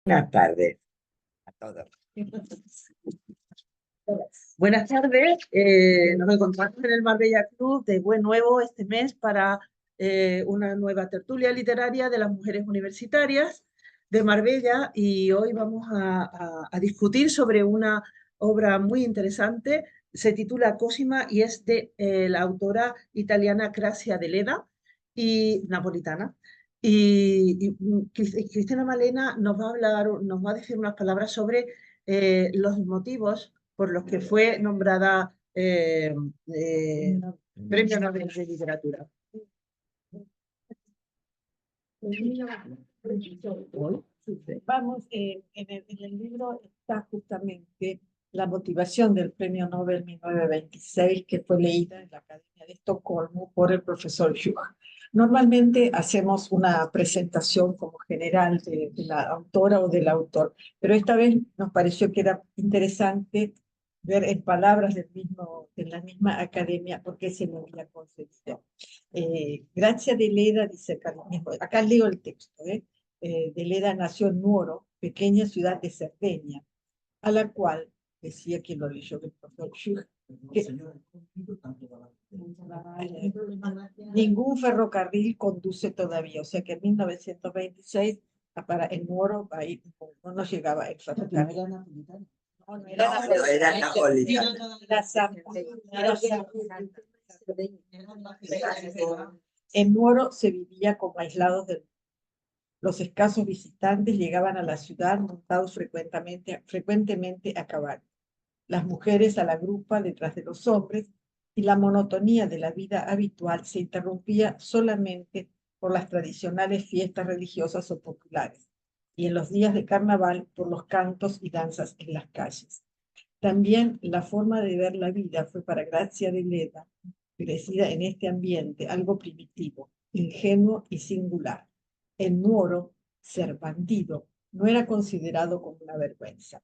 Buenas tardes a todos. Buenas tardes. Nos encontramos en el Marbella Club de Buen Nuevo este mes para una nueva tertulia literaria de las mujeres universitarias de Marbella y hoy vamos a discutir sobre una obra muy interesante. Se titula Cosima y es de la autora italiana Grazia Deledda y napolitana. Cristina Malena nos va a hablar, nos va a decir unas palabras sobre los motivos por los que fue nombrada Premio Nobel de Literatura. Vamos, en el libro está justamente la motivación del Premio Nobel 1926, que fue leída en la Academia de Estocolmo por el profesor Hugh. Normalmente hacemos una presentación como general de la autora o del autor, pero esta vez nos pareció que era interesante ver en palabras de la misma academia por qué se me había concedido. Grazia Deledda dice acá leo el texto, Deledda nació en Nuoro, pequeña ciudad de Cerdeña, a la cual, decía quien lo leyó, el profesor Schuch, que ningún ferrocarril conduce todavía, o sea que en 1926 para el Nuoro ahí no llegaba el ferrocarril. No, no era napolitana. En Nuoro se vivía como aislados del. Los escasos visitantes llegaban a la ciudad montados frecuentemente a caballo. Las mujeres a la grupa detrás de los hombres, y la monotonía de la vida habitual se interrumpía solamente por las tradicionales fiestas religiosas o populares, y en los días de carnaval por los cantos y danzas en las calles. También la forma de ver la vida fue para Grazia Deledda, crecida en este ambiente, algo primitivo, ingenuo y singular. En Nuoro, ser bandido no era considerado como una vergüenza.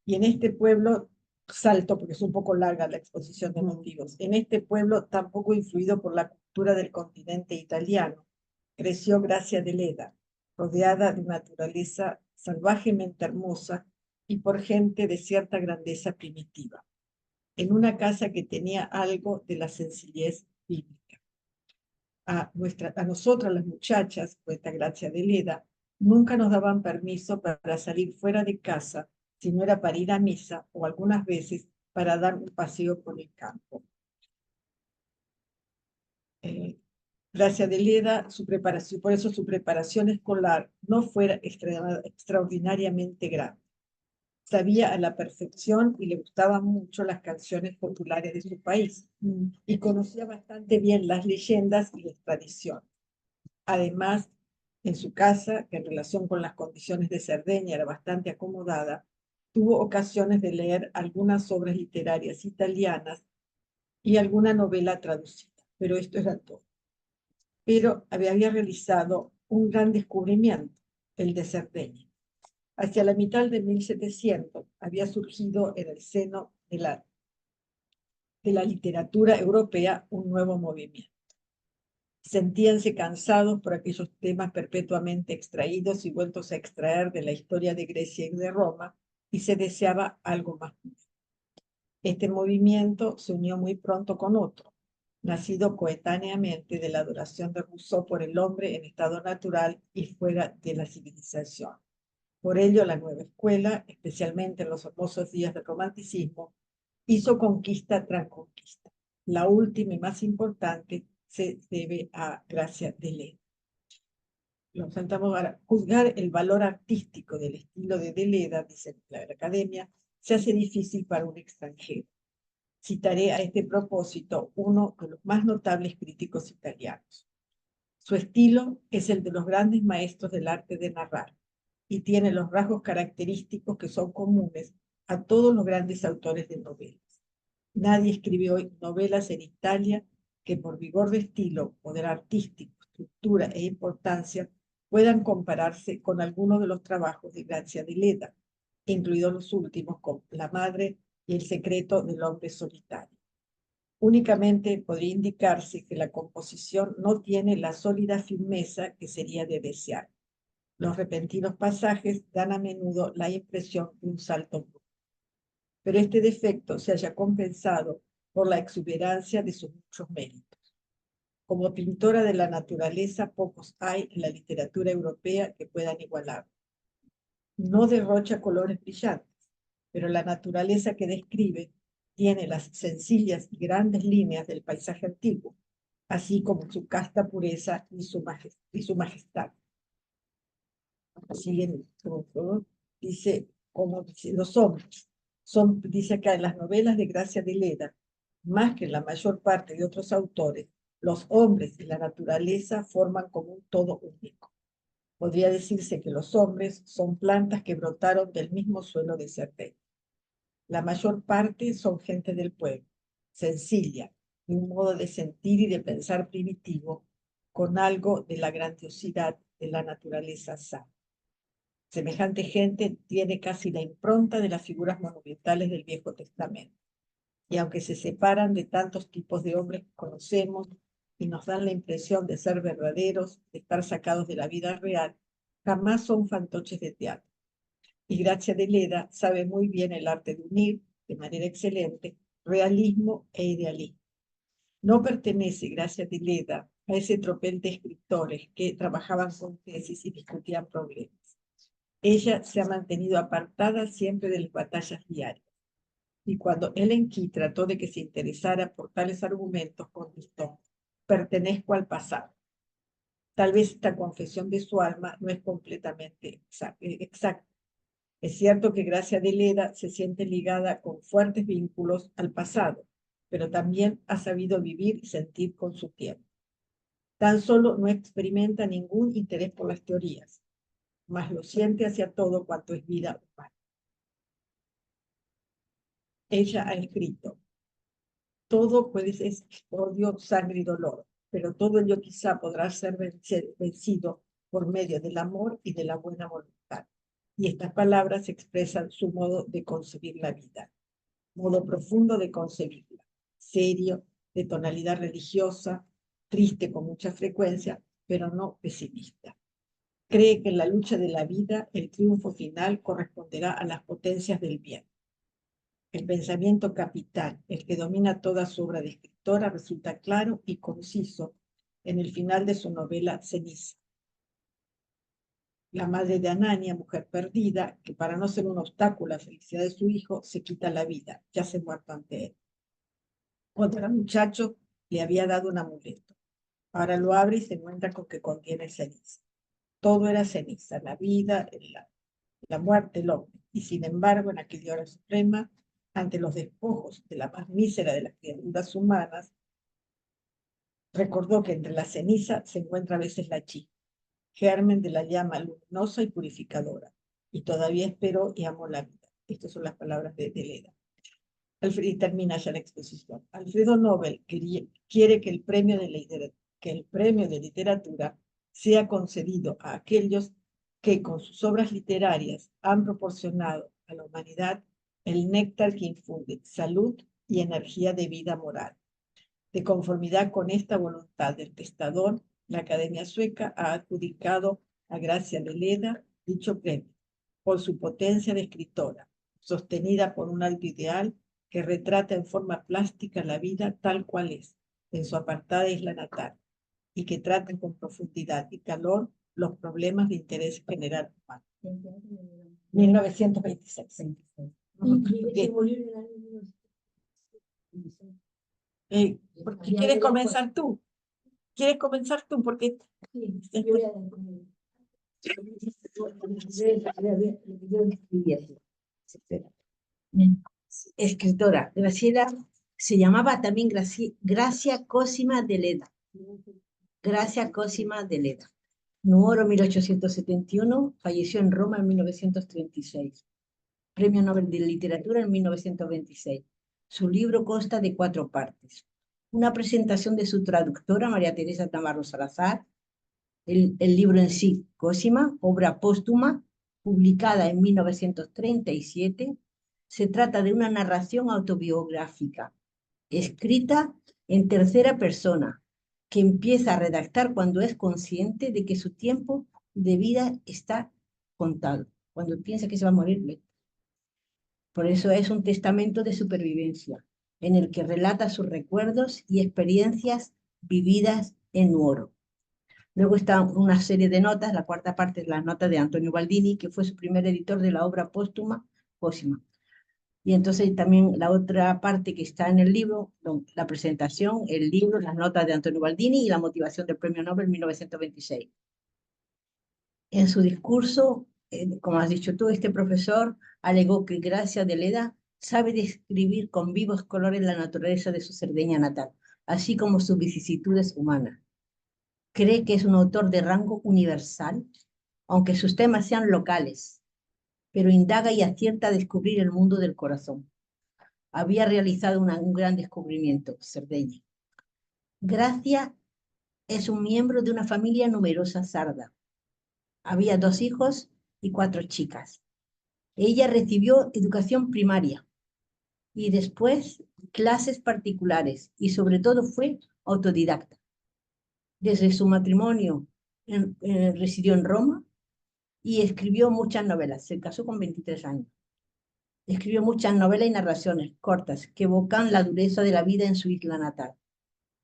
Y en este pueblo, salto porque es un poco larga la exposición de motivos, en este pueblo tampoco influido por la cultura del continente italiano, creció Grazia Deledda, rodeada de naturaleza salvajemente hermosa y por gente de cierta grandeza primitiva, en una casa que tenía algo de la sencillez bíblica. A nosotras las muchachas, cuenta Grazia Deledda, nunca nos daban permiso para salir fuera de casa, si no era para ir a misa o algunas veces para dar un paseo por el campo. Grazia Deledda, por eso su preparación escolar no fuera extraordinariamente grande. Sabía a la perfección y le gustaban mucho las canciones populares de su país y conocía bastante bien las leyendas y las tradiciones. Además, en su casa, que en relación con las condiciones de Cerdeña era bastante acomodada, tuvo ocasiones de leer algunas obras literarias italianas y alguna novela traducida, pero esto era todo. Pero había realizado un gran descubrimiento, el de Cerdeña. Hacia la mitad de 1700 había surgido en el seno de la literatura europea un nuevo movimiento. Sentíanse cansados por aquellos temas perpetuamente extraídos y vueltos a extraer de la historia de Grecia y de Roma, y se deseaba algo más. Este movimiento se unió muy pronto con otro, nacido coetáneamente de la adoración de Rousseau por el hombre en estado natural y fuera de la civilización. Por ello, la nueva escuela, especialmente en los hermosos días del romanticismo, hizo conquista tras conquista. La última y más importante se debe a Grazia Deledda. Nos sentamos a juzgar el valor artístico del estilo de Deledda, dice la Academia, se hace difícil para un extranjero. Citaré a este propósito uno de los más notables críticos italianos. Su estilo es el de los grandes maestros del arte de narrar y tiene los rasgos característicos que son comunes a todos los grandes autores de novelas. Nadie escribe hoy novelas en Italia que por vigor de estilo, poder artístico, estructura e importancia puedan compararse con algunos de los trabajos de Grazia Deledda, incluidos los últimos como La Madre y El secreto del hombre solitario. Únicamente podría indicarse que la composición no tiene la sólida firmeza que sería de desear. Los repentinos pasajes dan a menudo la impresión de un salto brusco, pero este defecto se halla compensado por la exuberancia de sus muchos méritos. Como pintora de la naturaleza, pocos hay en la literatura europea que puedan igualarlo. No derrocha colores brillantes, pero la naturaleza que describe tiene las sencillas y grandes líneas del paisaje antiguo, así como su casta pureza y su majestad. Siguen, dice, como dice, los hombres son, dice acá en las novelas de Gracia de Leda, más que en la mayor parte de otros autores, los hombres y la naturaleza forman como un todo único. Podría decirse que los hombres son plantas que brotaron del mismo suelo de Cerdeña. La mayor parte son gente del pueblo, sencilla, de un modo de sentir y de pensar primitivo, con algo de la grandiosidad de la naturaleza sana. Semejante gente tiene casi la impronta de las figuras monumentales del Viejo Testamento. Y aunque se separan de tantos tipos de hombres que conocemos y nos dan la impresión de ser verdaderos, de estar sacados de la vida real, jamás son fantoches de teatro. Y Gracia de Leda sabe muy bien el arte de unir, de manera excelente, realismo e idealismo. No pertenece Gracia de Leda a ese tropel de escritores que trabajaban con tesis y discutían problemas. Ella se ha mantenido apartada siempre de las batallas diarias. Y cuando Ellen Key trató de que se interesara por tales argumentos, contestó: pertenezco al pasado. Tal vez esta confesión de su alma no es completamente exacta. Es cierto que Gracia de Leda se siente ligada con fuertes vínculos al pasado, pero también ha sabido vivir y sentir con su tiempo. Tan solo no experimenta ningún interés por las teorías, mas lo siente hacia todo cuanto es vida humana. Ella ha escrito: todo puede ser odio, sangre y dolor, pero todo ello quizá podrá ser vencido por medio del amor y de la buena voluntad. Y estas palabras expresan su modo de concebir la vida, modo profundo de concebirla, serio, de tonalidad religiosa, triste con mucha frecuencia, pero no pesimista. Cree que en la lucha de la vida el triunfo final corresponderá a las potencias del bien. El pensamiento capital, el que domina toda su obra de escritora, resulta claro y conciso en el final de su novela Ceniza. La madre de Anania, mujer perdida, que para no ser un obstáculo a la felicidad de su hijo, se quita la vida, ya se muerto ante él. Otro muchacho le había dado un amuleto. Ahora lo abre y se encuentra con que contiene ceniza. Todo era ceniza, la vida, la muerte, el hombre. Y sin embargo, en aquella hora suprema, ante los despojos de la más mísera de las criaturas humanas, recordó que entre la ceniza se encuentra a veces la chispa, germen de la llama luminosa y purificadora, y todavía esperó y amó la vida. Estas son las palabras de Leda. Y termina ya la exposición. Alfredo Nobel quiere que el premio de literatura sea concedido a aquellos que con sus obras literarias han proporcionado a la humanidad el néctar que infunde salud y energía de vida moral. De conformidad con esta voluntad del testador, la Academia Sueca ha adjudicado a Gracia de Leda dicho premio, por su potencia de escritora, sostenida por un alto ideal que retrata en forma plástica la vida tal cual es, en su apartada isla natal, y que trata con profundidad y calor los problemas de interés general humano. 1926. ¿Quieres comenzar tú? ¿Quieres comenzar tú? Porque escritora, Graciela, se llamaba también Gracia Cosima de Leda. Gracia Cosima de Leda. Nuoro 1871, falleció en Roma en 1936. Premio Nobel de Literatura en 1926. Su libro consta de 4 partes. Una presentación de su traductora, María Teresa Tamarro Salazar. El libro en sí, Cosima, obra póstuma, publicada en 1937. Se trata de una narración autobiográfica, escrita en tercera persona, que empieza a redactar cuando es consciente de que su tiempo de vida está contado. Cuando piensa que se va a morir, ve. Por eso es un testamento de supervivencia, en el que relata sus recuerdos y experiencias vividas en Nuoro. Luego está una serie de notas, la cuarta parte es la nota de Antonio Baldini, que fue su primer editor de la obra póstuma. Y entonces también la otra parte que está en el libro, la presentación, el libro, las notas de Antonio Baldini y la motivación del Premio Nobel 1926. En su discurso, como has dicho tú, este profesor alegó que Gracia de Leda sabe describir con vivos colores la naturaleza de su Cerdeña natal, así como sus vicisitudes humanas. Cree que es un autor de rango universal, aunque sus temas sean locales, pero indaga y acierta a descubrir el mundo del corazón. Había realizado un gran descubrimiento, Cerdeña. Gracia es un miembro de una familia numerosa sarda. Había 2 hijos y 4 chicas. Ella recibió educación primaria y después clases particulares y sobre todo fue autodidacta. Desde su matrimonio residió en Roma y escribió muchas novelas. Se casó con 23 años. Escribió muchas novelas y narraciones cortas que evocan la dureza de la vida en su isla natal.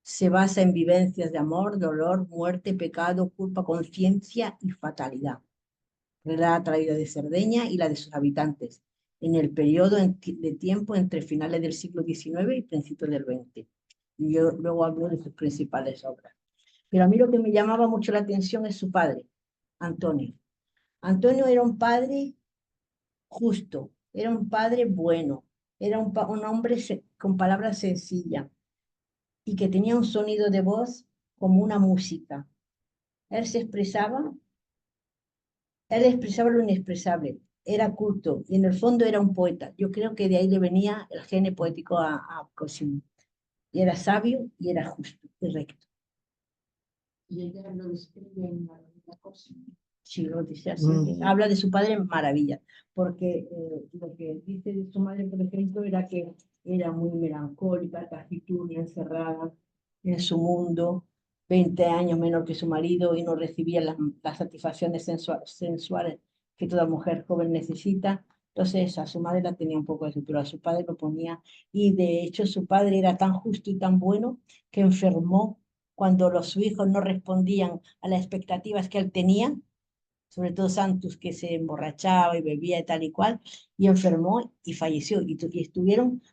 Se basa en vivencias de amor, dolor, muerte, pecado, culpa, conciencia y fatalidad. Relata la vida de Cerdeña y la de sus habitantes en el periodo de tiempo entre finales del siglo XIX y principios del XX. Y yo luego hablo de sus principales obras. Pero a mí lo que me llamaba mucho la atención es su padre, Antonio. Antonio era un padre justo, era un padre bueno, era un hombre con palabras sencillas y que tenía un sonido de voz como una música. Él expresaba lo inexpresable, era culto y en el fondo era un poeta. Yo creo que de ahí le venía el genio poético a Cosimo. Y era sabio y era justo y recto. Y ella lo describe en la cosa. Sí, lo dice así. Habla de su padre en maravilla, porque lo que dice de su madre, por ejemplo, era que era muy melancólica, taciturna, encerrada en su mundo, 20 años menor que su marido y no recibía las satisfacciones sensuales que toda mujer joven necesita. Entonces a su madre la tenía un poco de eso, pero a su padre lo ponía, y de hecho su padre era tan justo y tan bueno que enfermó cuando sus hijos no respondían a las expectativas que él tenía, sobre todo Santos, que se emborrachaba y bebía y tal y cual, y enfermó y falleció. Y estuvieron,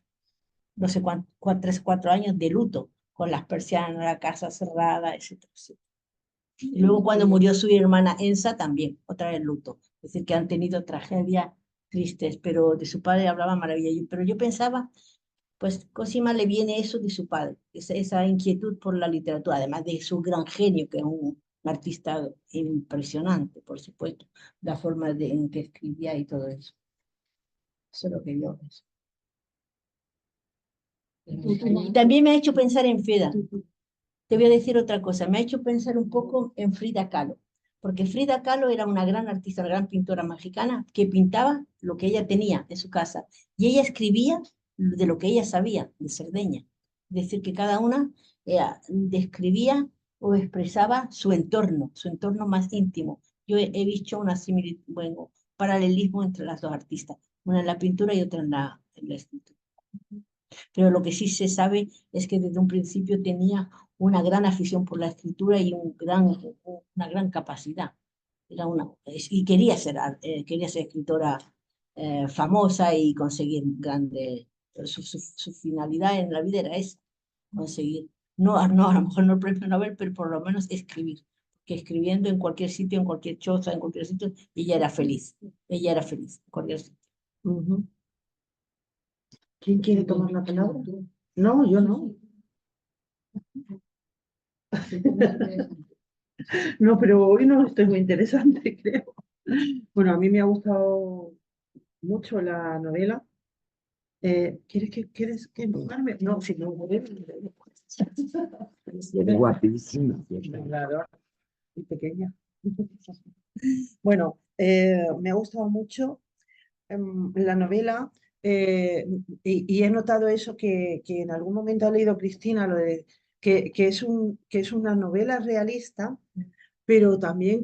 no sé cuántos, 3 o 4 años de luto, con las persianas, la casa cerrada, etcétera, etcétera. Y luego cuando murió su hermana Ensa, también, otra vez luto. Es decir, que han tenido tragedias tristes, pero de su padre hablaba maravilla. Pero yo pensaba, pues Cosima le viene eso de su padre, esa inquietud por la literatura, además de su gran genio, que es un artista impresionante, por supuesto, la forma en que escribía y todo eso. Eso es lo que yo pienso. Y también me ha hecho pensar en Feda. Te voy a decir otra cosa, me ha hecho pensar un poco en Frida Kahlo, porque Frida Kahlo era una gran artista, una gran pintora mexicana que pintaba lo que ella tenía en su casa y ella escribía de lo que ella sabía de Cerdeña. Es decir, que cada una describía o expresaba su entorno más íntimo. Yo he visto una similitud, bueno, paralelismo entre las dos artistas, una en la pintura y otra en la escritura. Pero lo que sí se sabe es que desde un principio tenía una gran afición por la escritura y una gran capacidad. Y quería ser escritora famosa y conseguir grande. Su finalidad en la vida era esa, conseguir, no, a lo mejor no el premio Nobel, pero por lo menos escribir. Que escribiendo en cualquier sitio, en cualquier choza, en cualquier sitio, ella era feliz. Ella era feliz en cualquier sitio. ¿Quién quiere tomar la palabra? No, yo no. No, pero hoy no estoy muy interesante, creo. Bueno, a mí me ha gustado mucho la novela. ¿Quieres que empujarme? No, si no, Guapísima. claro, y pequeña. Bueno, me ha gustado mucho la novela y he notado eso que en algún momento ha leído Cristina, lo de que es una novela realista, pero también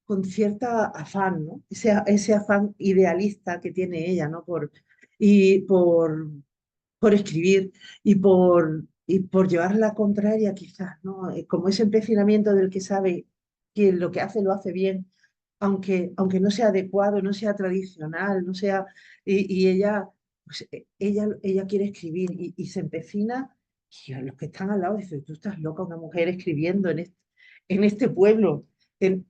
con cierta afán, ¿no? Ese afán idealista que tiene ella, ¿no? Y por escribir y por llevar la contraria quizás, ¿no? Como ese empecinamiento del que sabe que lo que hace lo hace bien, aunque no sea adecuado, no sea tradicional, no sea... Y ella, pues, ella quiere escribir y se empecina y a los que están al lado dicen, tú estás loca, una mujer escribiendo en este pueblo, en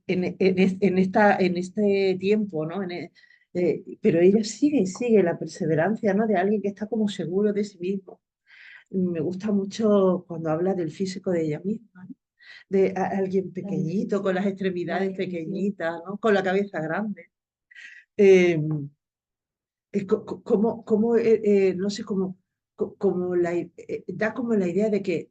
este tiempo, ¿no? Pero ella sigue y sigue la perseverancia, ¿no? De alguien que está como seguro de sí mismo. Me gusta mucho cuando habla del físico de ella misma, ¿no? De alguien pequeñito, con las extremidades pequeñitas, ¿no? Con la cabeza grande. Eh, no sé, da como la idea de que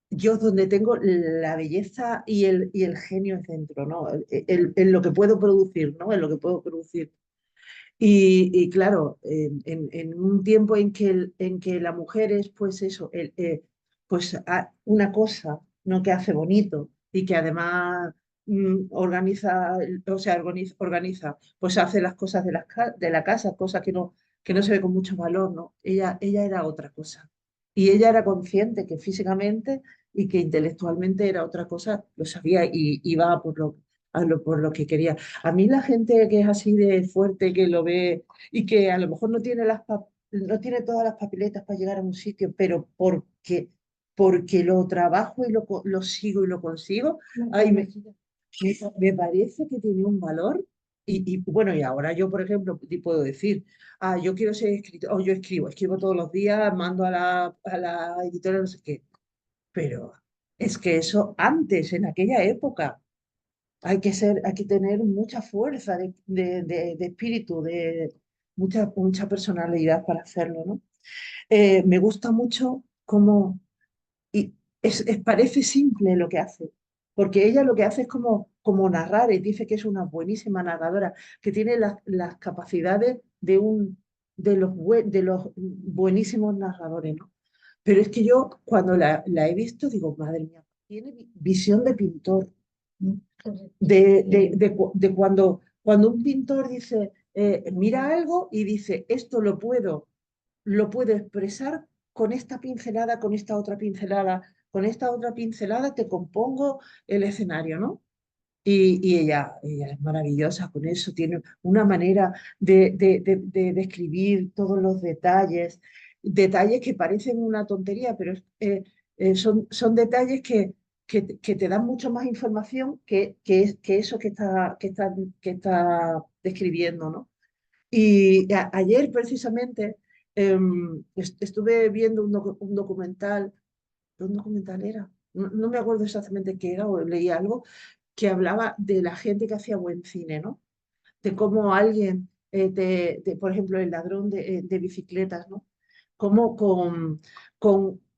yo donde tengo la belleza y el genio es dentro, ¿no? En lo que puedo producir, ¿no? En lo que puedo producir. Y claro, en un tiempo en que la mujer es, pues eso, pues una cosa, ¿no? Que hace bonito y que además organiza, o sea, organiza, pues hace las cosas de la casa, cosas que no se ve con mucho valor, ¿no? Ella era otra cosa. Y ella era consciente que físicamente y que intelectualmente era otra cosa, lo sabía y iba por lo que quería. A mí la gente que es así de fuerte, que lo ve y que a lo mejor no tiene todas las papeletas para llegar a un sitio, pero porque lo trabajo y lo sigo y lo consigo, ay, me parece que tiene un valor. Bueno, y ahora yo, por ejemplo, te puedo decir, yo quiero ser escritor, o yo escribo todos los días, mando a la editora, no sé qué, pero es que eso antes, en aquella época, hay que tener mucha fuerza de espíritu, mucha personalidad para hacerlo, ¿no? Me gusta mucho cómo, y parece simple lo que hace, porque ella lo que hace es como narrar, y dice que es una buenísima narradora, que tiene las capacidades de los buenísimos narradores, ¿no? Pero es que yo cuando la he visto digo, madre mía, tiene visión de pintor, ¿no? De cuando un pintor dice, mira algo y dice, esto lo puedo expresar con esta pincelada, con esta otra pincelada, con esta otra pincelada te compongo el escenario, ¿no? Y ella es maravillosa con eso, tiene una manera de describir todos los detalles, detalles que parecen una tontería, pero son detalles que te dan mucho más información que eso que está describiendo, ¿no? Y ayer precisamente estuve viendo un documental. ¿Qué documental era? No me acuerdo exactamente qué era, o leí algo que hablaba de la gente que hacía buen cine, ¿no? De cómo alguien, por ejemplo, el ladrón de bicicletas, ¿no? Cómo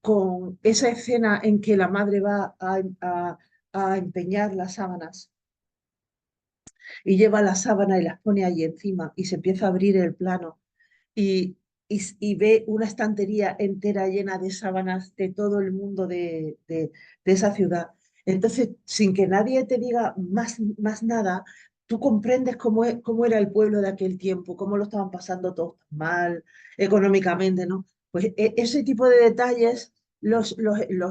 con esa escena en que la madre va a empeñar las sábanas y lleva la sábana y las pone ahí encima y se empieza a abrir el plano y, y ve una estantería entera llena de sábanas de todo el mundo de esa ciudad. Entonces, sin que nadie te diga más nada, tú comprendes cómo era el pueblo de aquel tiempo, cómo lo estaban pasando todos mal económicamente, ¿no? Pues ese tipo de detalles los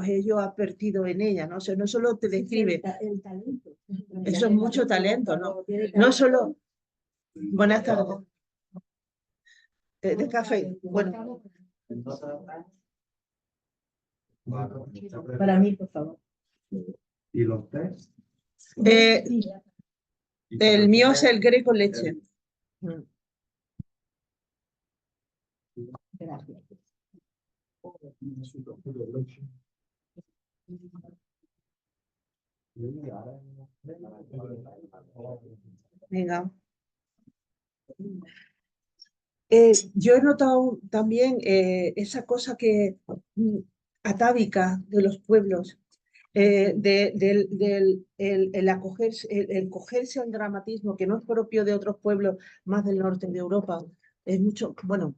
he yo advertido en ella, ¿no? O sea, no solo te describe, El talento. eso es mucho talento, ¿no? No solo, buenas tardes, de café, bueno. Para mí, por favor. ¿Y los test? Eh, Sí, el mío es el grey con leche. Mm. gracias. Venga. Yo he notado también esa cosa atávica de los pueblos, el cogerse al dramatismo que no es propio de otros pueblos más del norte de Europa. Es mucho, bueno,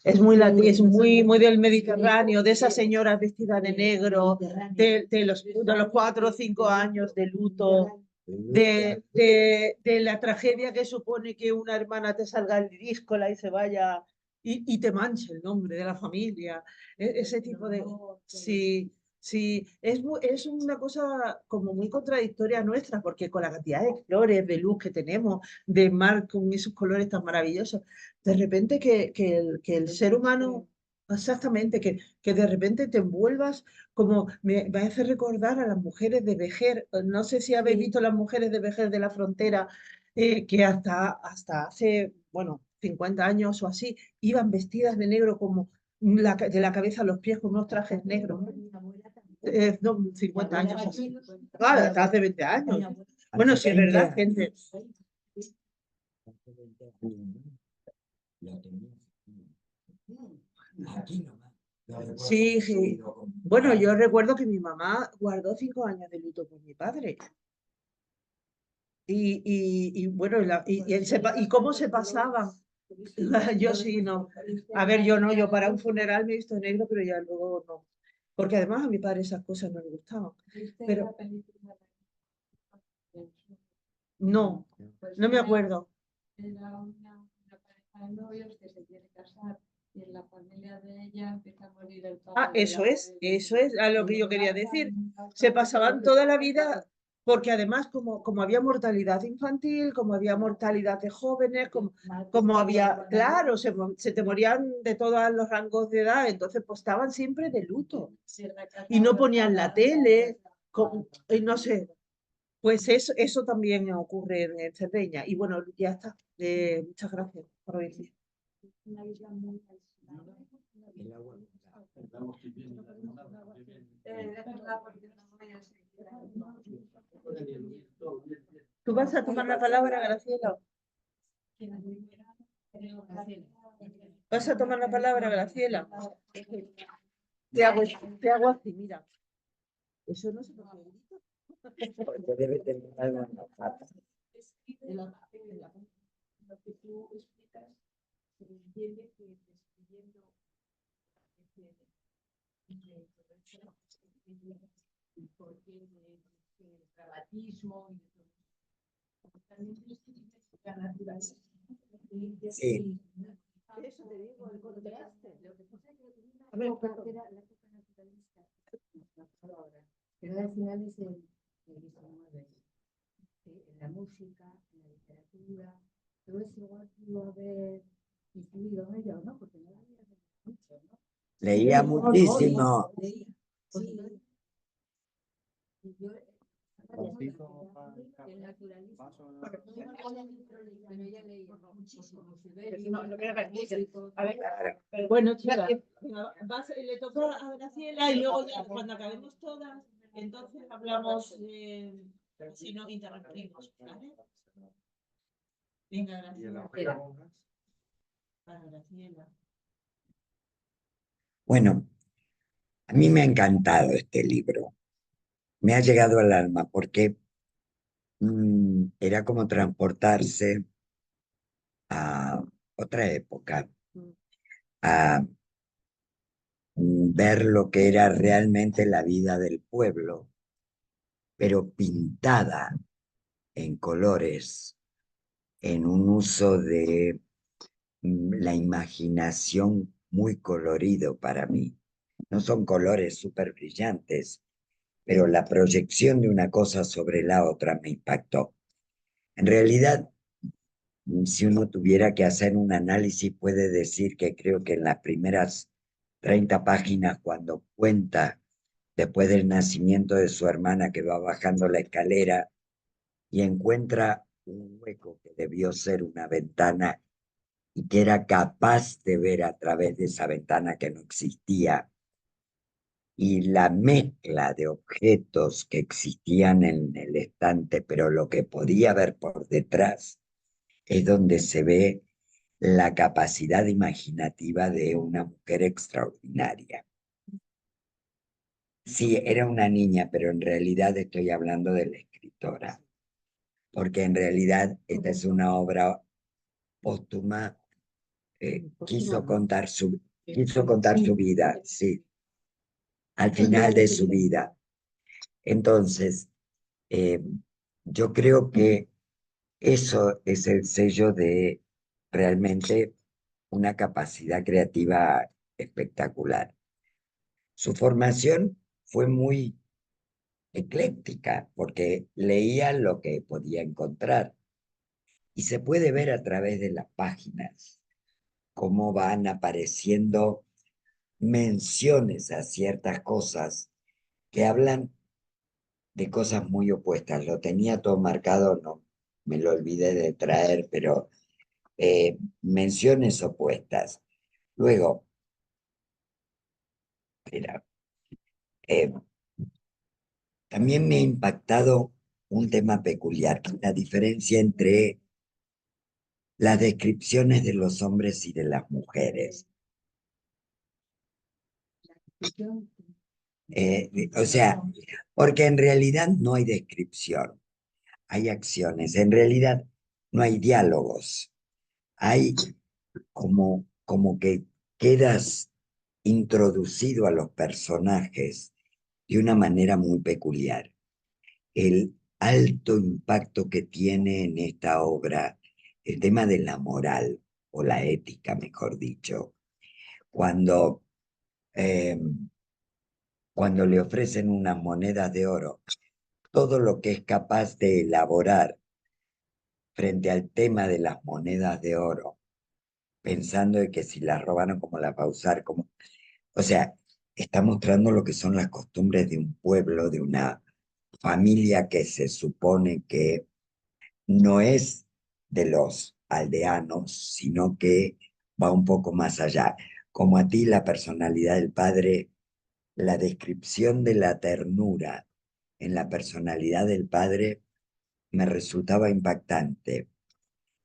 es muy del Mediterráneo, de esas señoras vestidas de negro, de los 4 o 5 años de luto, de la tragedia que supone que una hermana te salga el díscola y se vaya y te manche el nombre de la familia. Ese tipo de... Sí, sí, es una cosa como muy contradictoria nuestra, porque con la cantidad de flores, de luz que tenemos, de mar con esos colores tan maravillosos, de repente que el ser humano, exactamente, que de repente te envuelvas como me hace recordar a las mujeres de Vejer. No sé si habéis visto las mujeres de Vejer de la frontera, que hasta hace, bueno, 50 años o así, iban vestidas de negro como de la cabeza a los pies con unos trajes negros. No, 50 años así. Claro, hasta hace 20 años. Bueno, sí, es verdad, gente. Sí, sí. Bueno, yo recuerdo que mi mamá guardó 5 años de luto por mi padre. Y bueno, y cómo se pasaban. Yo sí, no. A ver, yo no, yo para un funeral me he visto de negro, pero ya luego no. Porque además a mi padre esas cosas no le gustaban. Pero no, no me acuerdo. Era una pareja de novios que se quiere casar y en la familia de ella empieza a morir el padre. Ah, eso es a lo que yo quería decir. Se pasaban toda la vida, porque además como había mortalidad infantil, como había mortalidad de jóvenes, como había, claro, se te morían de todos los rangos de edad, entonces pues estaban siempre de luto. Y no ponían la tele, y no sé, pues eso también ocurre en Cerdeña. Y bueno, ya está. Muchas gracias por venir. Una isla muy aislada. ¿Tú vas a tomar la palabra, Graciela? ¿Vas a tomar la palabra, Graciela? Te hago así, mira. Eso no se puede. Debe tener algo en la pata. Lo que tú explicas, se entiende que describiendo el porqué del dramatismo y de todo. También describes la naturaleza. Sí. Eso te digo, el contraste. Lo que pasa es que la época naturalista, pero al final es el 19. En la música, en la literatura, todo eso igual pudo haber influido en ella, ¿no? Porque no había mucho, ¿no? Leía muchísimo. Y yo, el naturalismo, pero ella leía muchísimo. A ver, bueno, chicas, le toca a Graciela y luego ya, cuando acabemos todas, entonces hablamos, si no interrumpimos, ¿vale? Venga, Graciela. Para Graciela. Bueno, a mí me ha encantado este libro. Me ha llegado al alma porque era como transportarse a otra época, a ver lo que era realmente la vida del pueblo, pero pintada en colores, en un uso de la imaginación muy colorido para mí. No son colores súper brillantes, pero la proyección de una cosa sobre la otra me impactó. En realidad, si uno tuviera que hacer un análisis, puede decir que creo que en las primeras 30 páginas, cuando cuenta después del nacimiento de su hermana que va bajando la escalera y encuentra un hueco que debió ser una ventana y que era capaz de ver a través de esa ventana que no existía, y la mezcla de objetos que existían en el estante, pero lo que podía ver por detrás, es donde se ve la capacidad imaginativa de una mujer extraordinaria. Sí, era una niña, pero en realidad estoy hablando de la escritora, porque en realidad esta es una obra póstuma. Quiso contar su vida, sí, al final de su vida. Entonces, yo creo que eso es el sello de realmente una capacidad creativa espectacular. Su formación fue muy ecléctica porque leía lo que podía encontrar y se puede ver a través de las páginas cómo van apareciendo menciones a ciertas cosas que hablan de cosas muy opuestas. Lo tenía todo marcado, no me lo olvidé de traer, pero menciones opuestas. Luego, mira, eh, también me ha impactado un tema peculiar, la diferencia entre las descripciones de los hombres y de las mujeres. O sea, porque en realidad no hay descripción, hay acciones, en realidad no hay diálogos, hay como que quedas introducido a los personajes de una manera muy peculiar. El alto impacto que tiene en esta obra el tema de la moral, o la ética, mejor dicho, cuando, eh, cuando le ofrecen unas monedas de oro, todo lo que es capaz de elaborar frente al tema de las monedas de oro, pensando de que si las robaron, ¿cómo las va a usar? ¿Cómo? O sea, está mostrando lo que son las costumbres de un pueblo, de una familia que se supone que no es de los aldeanos, sino que va un poco más allá. Como a ti la personalidad del padre, la descripción de la ternura en la personalidad del padre me resultaba impactante.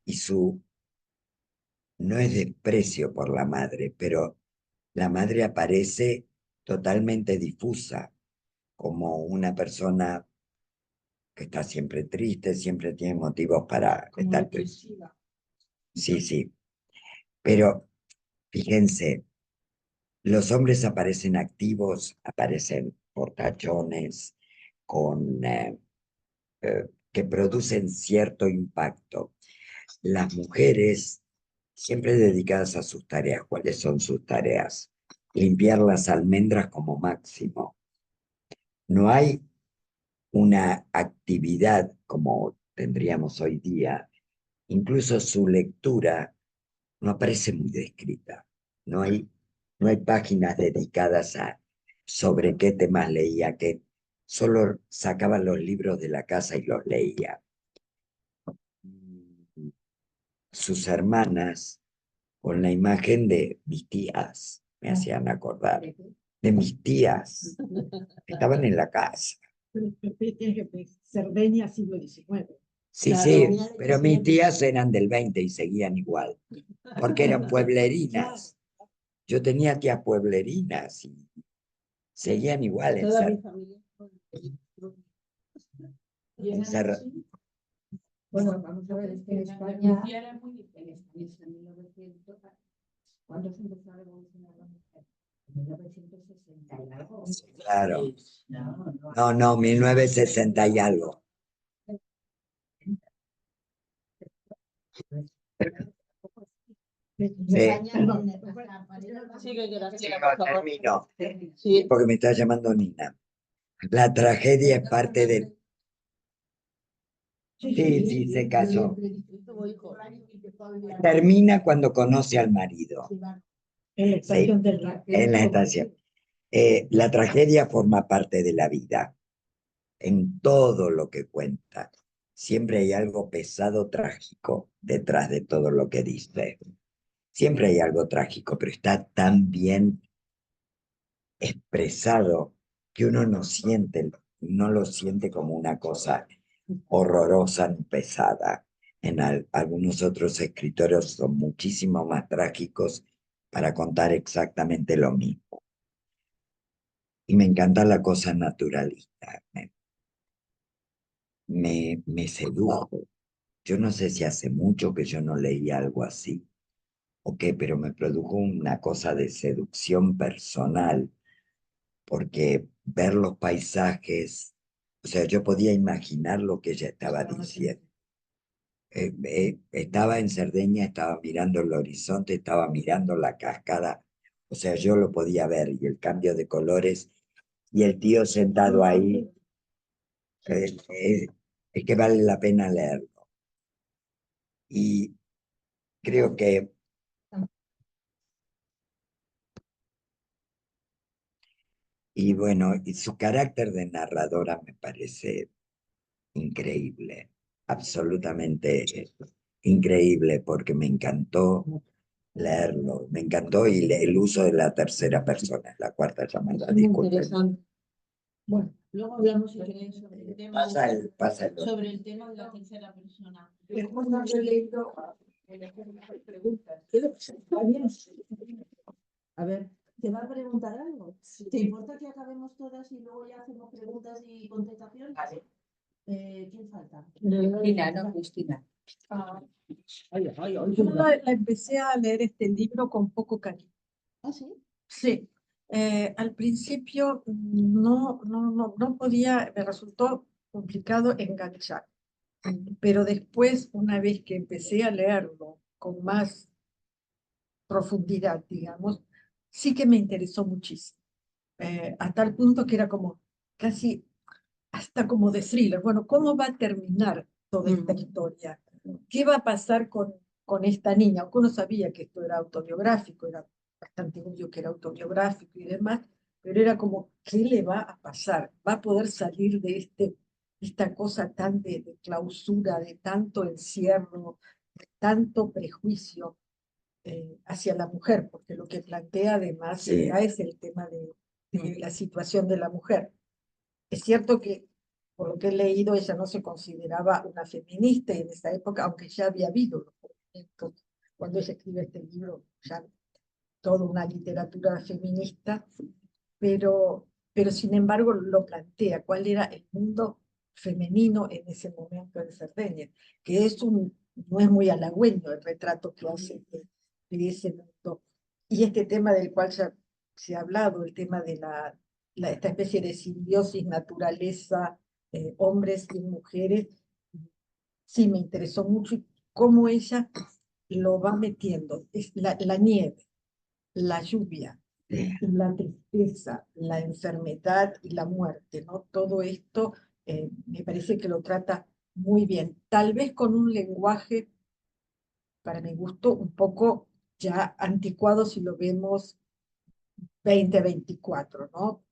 Y su, no es desprecio por la madre, pero la madre aparece totalmente difusa, como una persona que está siempre triste, siempre tiene motivos para estar triste. Sí, sí. Pero fíjense, los hombres aparecen activos, aparecen portachones, con, que producen cierto impacto. Las mujeres siempre dedicadas a sus tareas. ¿Cuáles son sus tareas? Limpiar las almendras como máximo. No hay una actividad como tendríamos hoy día. Incluso su lectura no aparece muy descrita. No hay, no hay páginas dedicadas a sobre qué temas leía, que solo sacaba los libros de la casa y los leía. Sus hermanas, con la imagen de mis tías, me hacían acordar, de mis tías, estaban en la casa. Cerdeña, siglo XIX. Sí, Claro, sí, mira, pero mis tías eran del 20 y seguían igual, porque eran pueblerinas. Yo tenía tías pueblerinas y seguían igual en toda mi ser. familia. En ser Bueno, vamos a ver, es que en España, en España, en 1900, ¿cuándo se empezó a revolucionar la mujer? En 1960 y algo. claro. No, 1960 y algo. Sí. Sigue, Graciela, Sí, por favor. termino, Sí. porque me está llamando Nina. La tragedia es parte de... Sí, se casó. Termina cuando conoce al marido. En la estación Sí, en la estación. La tragedia forma parte de la vida, en todo lo que cuenta. Siempre hay algo pesado, trágico, detrás de todo lo que dice. Siempre hay algo trágico, pero está tan bien expresado que uno no lo siente como una cosa horrorosa ni pesada. Algunos otros escritores son muchísimo más trágicos para contar exactamente lo mismo. Y me encanta la cosa naturalista. Me sedujo. Yo no sé si hace mucho que yo no leía algo así o qué, pero me produjo una cosa de seducción personal, porque ver los paisajes, O sea, yo podía imaginar lo que ella estaba diciendo. Estaba en Cerdeña, estaba mirando el horizonte, estaba mirando la cascada, o sea, yo lo podía ver y el cambio de colores y el tío sentado ahí, es que vale la pena leerlo. Y creo que y bueno, y su carácter de narradora me parece increíble, absolutamente increíble, porque me encantó leerlo, me encantó y el uso de la tercera persona, la cuarta llamada, Muy disculpen. interesante. Bueno, luego hablamos si queréis sobre el tema, Pasa el sobre el tema de la tercera persona. Después no haber leído preguntas. Está bien. A ver, ¿te va a preguntar algo? ¿Te importa que acabemos todas y luego ya hacemos preguntas y contestaciones? ¿Quién falta? Cristina, no, Cristina. Yo la empecé a leer este libro con poco cariño. ¿Ah, sí? Sí, al principio no podía, me resultó complicado enganchar, pero después, una vez que empecé a leerlo con más profundidad, digamos, sí que me interesó muchísimo, a tal punto que era como casi hasta como de thriller. Bueno, ¿cómo va a terminar toda esta historia? ¿Qué va a pasar con esta niña? Aunque uno sabía que esto era autobiográfico, era bastante obvio que era autobiográfico y demás, pero era como, ¿qué le va a pasar? ¿Va a poder salir de esta cosa tan de clausura, de tanto encierro, de tanto prejuicio hacia la mujer? Porque lo que plantea además Sí. ya es el tema de la situación de la mujer. Es cierto que, por lo que he leído, ella no se consideraba una feminista en esa época, aunque ya había habido los movimientos. Cuando ella escribe este libro, ya toda una literatura feminista, pero sin embargo lo plantea, cuál era el mundo femenino en ese momento en Cerdeña, que no es muy halagüeño el retrato que hace de ese mundo. Y este tema del cual ya se ha hablado, el tema de esta especie de simbiosis naturaleza, hombres y mujeres, sí me interesó mucho y cómo ella lo va metiendo. Es la nieve, la lluvia, la tristeza, la enfermedad y la muerte, ¿no? Todo esto me parece que lo trata muy bien, tal vez con un lenguaje, para mi gusto, un poco ya anticuado si lo vemos 2024, ¿no?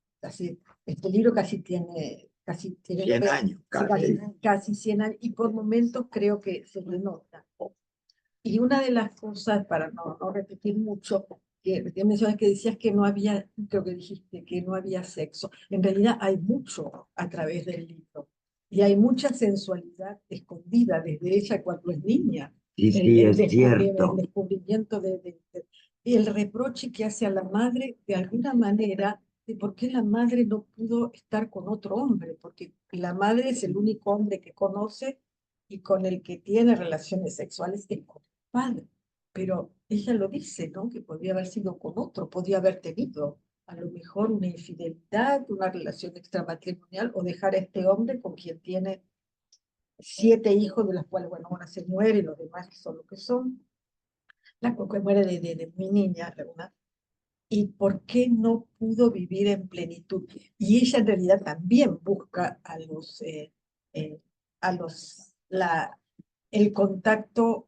Este libro casi tiene 100 años, casi 100 años, y por momentos creo que se le nota. Y una de las cosas, para no repetir mucho, que mencionas, que decías que no había, creo que dijiste que no había sexo. En realidad hay mucho a través del libro. Y hay mucha sensualidad escondida desde ella cuando es niña. Sí, sí, es El cierto. descubrimiento y el reproche que hace a la madre, de alguna manera, de por qué la madre no pudo estar con otro hombre, porque la madre es el único hombre que conoce y con el que tiene relaciones sexuales es con el padre. Pero ella lo dice, ¿no? Que podría haber sido con otro, podría haber tenido a lo mejor una infidelidad, una relación extramatrimonial, o dejar a este hombre con quien tiene 7 hijos, de los cuales, bueno, una se muere y los demás son lo que son. La que muere de mi niña, una. ¿Y por qué no pudo vivir en plenitud? Y ella en realidad también busca el contacto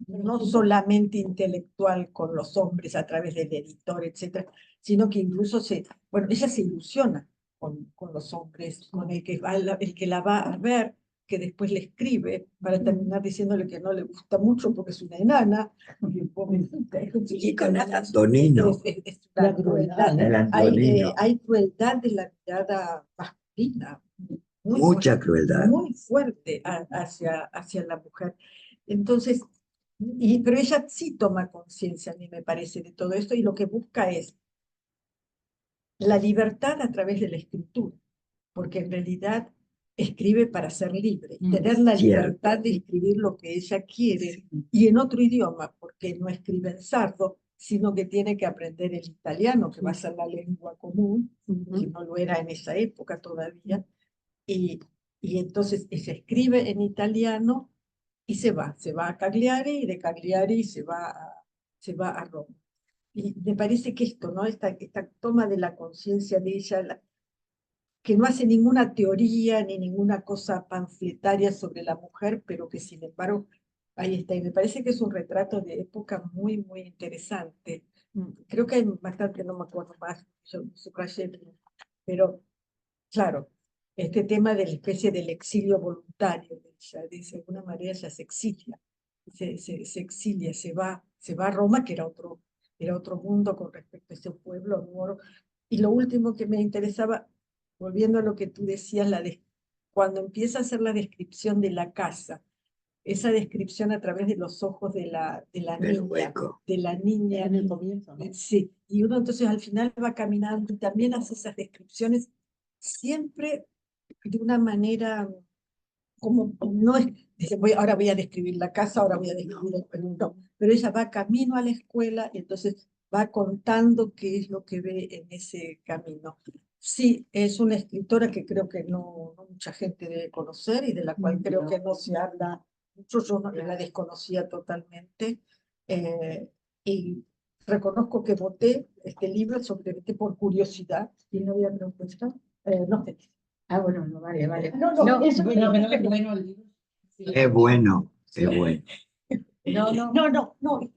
no solamente intelectual con los hombres a través del editor, etcétera, sino que incluso bueno, ella se ilusiona con los hombres, con el que la va a ver, que después le escribe para terminar diciéndole que no le gusta mucho porque es una enana, y pobrecita, Y con el Antonino. es una crueldad. El Antonino. Hay crueldad de la mirada masculina, Mucha crueldad. muy fuerte hacia la mujer. Entonces, pero ella sí toma conciencia, a mí me parece, de todo esto, y lo que busca es la libertad a través de la escritura, porque en realidad escribe para ser libre, tener la libertad de escribir lo que ella quiere, y en otro idioma, porque no escribe en sardo, sino que tiene que aprender el italiano, que va a ser la lengua común, que no lo era en esa época todavía, y entonces se escribe en italiano y se va a Cagliari, y de Cagliari se va a Roma. Y me parece que esto, ¿no? Esta toma de la conciencia de ella, que no hace ninguna teoría ni ninguna cosa panfletaria sobre la mujer, pero que sin embargo ahí está. Y me parece que es un retrato de época muy, muy interesante. Creo que hay bastante, no me acuerdo más, yo subrayé, pero claro, este tema de la especie del exilio voluntario de ella, de alguna manera ella se exilia, se exilia, se va a Roma, que era otro mundo con respecto a ese pueblo moro. Y lo último que me interesaba, volviendo a lo que tú decías, cuando empieza a hacer la descripción de la casa, esa descripción a través de los ojos de la Del niña, hueco. de la niña. En el comienzo, ¿no? Sí, y uno entonces al final va caminando y también hace esas descripciones siempre de una manera como no es, dice, ahora voy a describir la casa, ahora voy a describir el pueblo, no, pero ella va camino a la escuela y entonces va contando qué es lo que ve en ese camino. Sí, es una escritora que creo que no mucha gente debe conocer y de la cual creo que no se habla mucho, yo no la desconocía totalmente, y reconozco que voté este libro simplemente por curiosidad. ¿Quién lo había propuesto? No sé. Ah, bueno, no, vale, vale. No, eso Bueno, bueno el libro. Es bueno, es bueno. No,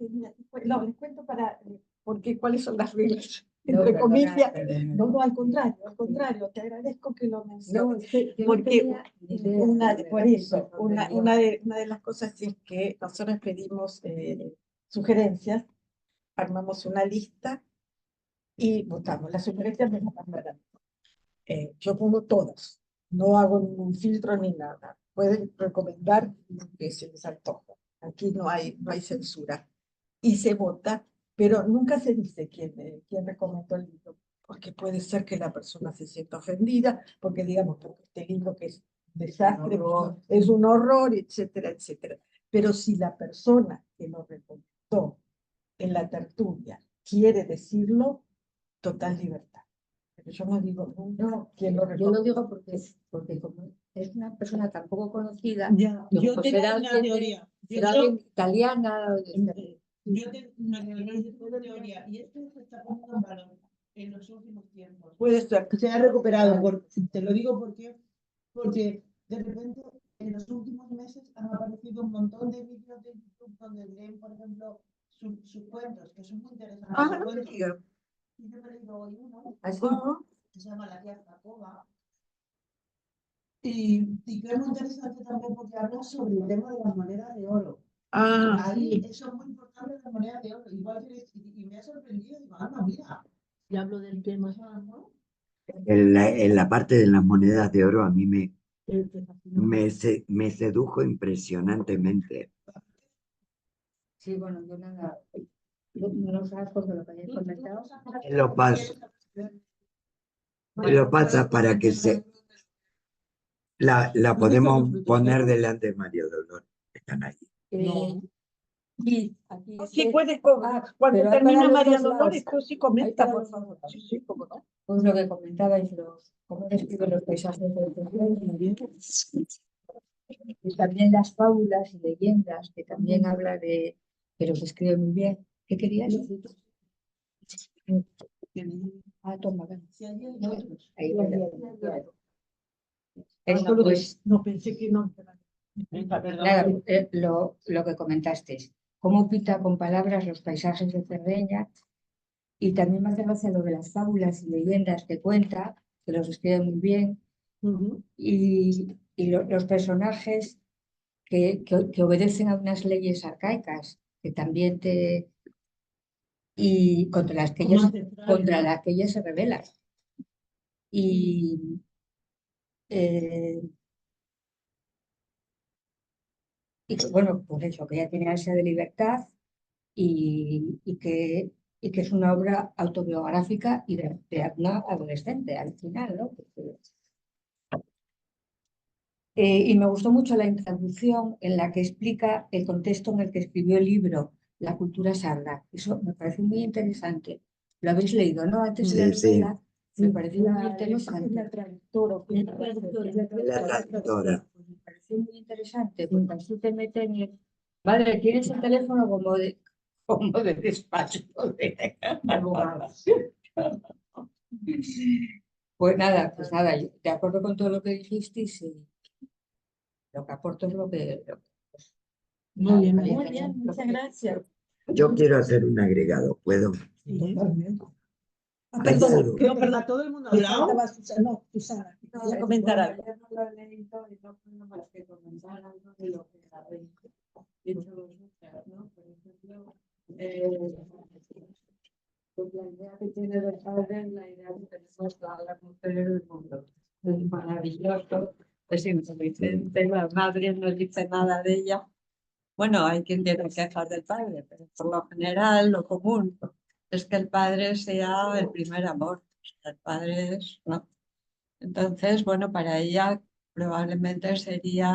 mira, les cuento porque cuáles son las reglas, No, entre perdona, comillas. perdona. No, al contrario, te agradezco que lo No, menciones. es que yo no Porque tenía ni idea, de por verdad, eso, por dónde iba. una de las cosas es que nosotros pedimos sugerencias, armamos una lista y votamos. Las sugerencias me las mandan. Yo pongo todas, no hago ningún filtro ni nada. Pueden recomendar lo que se les antoja. Aquí no hay censura. Y se vota, pero nunca se dice quién recomendó el libro, porque puede ser que la persona se sienta ofendida, porque digamos, porque este libro que es un desastre, es un horror, etcétera, etcétera. Pero si la persona que lo recomendó en la tertulia quiere decirlo, total libertad. Pero yo no digo nunca quién lo Yo lo recomendó. digo porque como es una persona tan poco conocida, Ya, digo, yo pues tengo será una alguien teoría. será alguien italiana. Yo tengo una teoría, y esto se está poniendo en valor en los últimos tiempos. Puede ser. Se ha recuperado, te lo digo porque de repente en los últimos meses han aparecido un montón de vídeos de YouTube donde leen, por ejemplo, sus cuentos, que son muy interesantes. Ah, no me digas. Y yo me he leído hoy uno Así, que se llama La tía Jacoba. Y que es muy interesante también porque habla sobre el tema de las monedas de oro. Ahí eso es muy importante, las monedas de oro. Igual que, y me ha sorprendido, digo, mira. Y hablo del tema, ¿no? En la parte de las monedas de oro a mí me sedujo impresionantemente. sí, bueno, yo nada, no lo sabes porque lo que hayas comentado. Lo pasa para que la podemos poner delante de Mario Dolor. Están ahí. Sí, aquí Sí, es puedes, pero cuando hay termina para los María dos lados. Dolores, tú sí comenta, Hay para por los dos favor. lados. Sí, cómo no. Pues lo que comentabais, cómo describe los paisajes del y también las fábulas y leyendas, que también habla de, pero se escribe muy bien. ¿Qué querías? Ah, toma, ven. Ahí, pues, No pensé que no. nada, lo que comentaste, cómo pinta con palabras los paisajes de Cerdeña, y también me hace gracia lo de las fábulas y leyendas que cuenta, que los escribe muy bien, y los personajes que obedecen a unas leyes arcaicas, que también y contra las que ellos se rebelan. Y que, bueno, pues eso, que ella tiene ansia de libertad y que es una obra autobiográfica y de una adolescente al final, ¿no? Y me gustó mucho la introducción en la que explica el contexto en el que escribió el libro, la cultura sarda. Eso me parece muy interesante. Lo habéis leído, ¿no? Antes de Sí, la sí. novela, me parece muy interesante. La traductora. La traductora. Pues me pareció muy interesante, porque así te meten en... Vale, tienes el teléfono como de despacho de abogada. Pues nada, yo de acuerdo con todo lo que dijisteis y lo que aporto es lo que... Muy bien, muchas gracias. Yo quiero hacer un agregado, ¿puedo? Ah, Hay perdón, algo. no, perdón. ¿A todo el mundo Me hablado? faltaba Susana, no, Susana, quería comentar algo. Yo no lo he leído y no puedo más que comentar algo de lo que habéis dicho vosotras, ¿no? Por ejemplo, pues la idea que tiene del padre es la idea que tenemos todas las mujeres del mundo. Es maravilloso, es inteligente, la madre no dice nada de ella. Bueno, hay quien tiene quejas del padre, pero por lo general, lo común es que el padre sea el primer amor. El padre es, ¿no? Entonces, bueno, para ella probablemente sería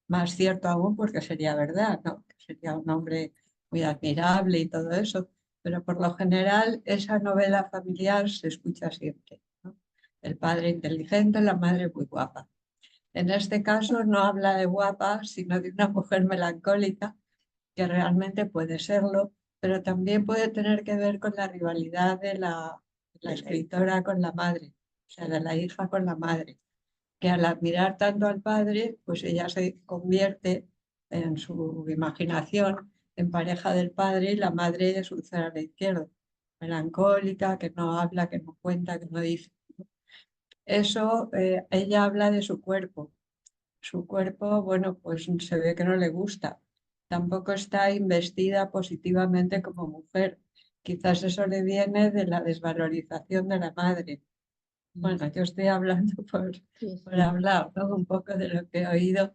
más cierto aún porque sería verdad, ¿no? Que sería un hombre muy admirable y todo eso, pero por lo general esa novela familiar se escucha siempre, ¿no? El padre inteligente, la madre muy guapa. En este caso no habla de guapa, sino de una mujer melancólica, que realmente puede serlo, pero también puede tener que ver con la rivalidad de la escritora con la madre, o sea, de la hija con la madre, que al admirar tanto al padre, pues ella se convierte en su imaginación en pareja del padre y la madre es un cero a la izquierda, melancólica, que no habla, que no cuenta, que no dice. Eso, ella habla de su cuerpo. Su cuerpo, bueno, pues se ve que no le gusta. Tampoco está investida positivamente como mujer. Quizás eso le viene de la desvalorización de la madre. Bueno, yo estoy hablando por hablar, ¿no? Un poco de lo que he oído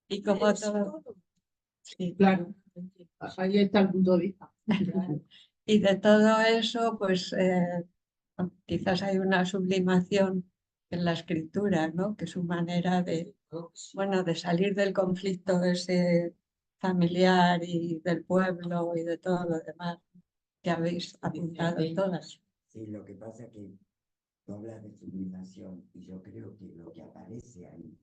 y como todo. Sí, Claro, ahí está el punto de vista. y de todo eso, pues quizás hay una sublimación en la escritura, ¿no? Que es su manera de, bueno, de salir del conflicto ese familiar y del pueblo y de todo lo demás que habéis apuntado todas. Sí, lo que pasa es que tú hablas de sublimación y yo creo que lo que aparece ahí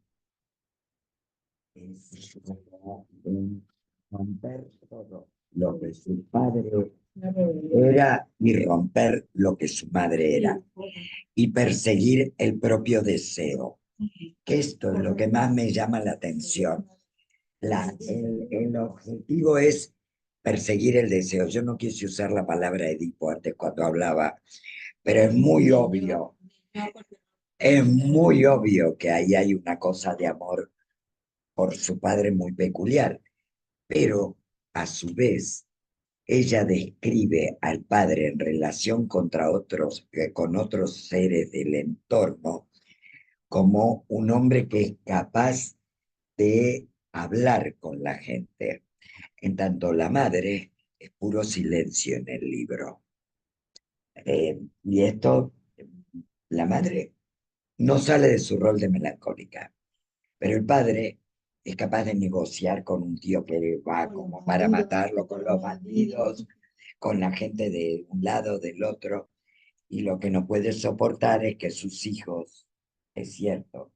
es como un romper todo lo que su padre era y romper lo que su madre era y perseguir el propio deseo. Que esto es lo que más me llama la atención. El objetivo es perseguir el deseo. Yo no quise usar la palabra Edipo antes cuando hablaba, pero es muy obvio que ahí hay una cosa de amor por su padre muy peculiar, pero a su vez ella describe al padre en relación con otros seres del entorno como un hombre que es capaz de hablar con la gente. En tanto, la madre es puro silencio en el libro. Y esto, la madre no sale de su rol de melancólica, pero el padre es capaz de negociar con un tío que va como para matarlo, con los bandidos, con la gente de un lado, del otro, y lo que no puede soportar es que sus hijos, es cierto,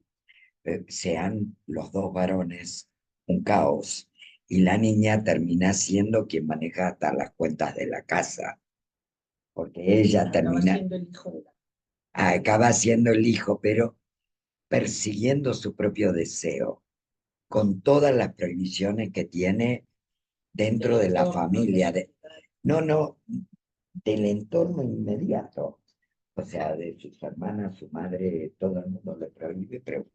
sean los dos varones un caos, y la niña termina siendo quien maneja hasta las cuentas de la casa, porque ella termina, acaba siendo el hijo, pero persiguiendo su propio deseo, con todas las prohibiciones que tiene dentro de la familia, no, del entorno inmediato, o sea, de sus hermanas, su madre, todo el mundo le prohíbe, pero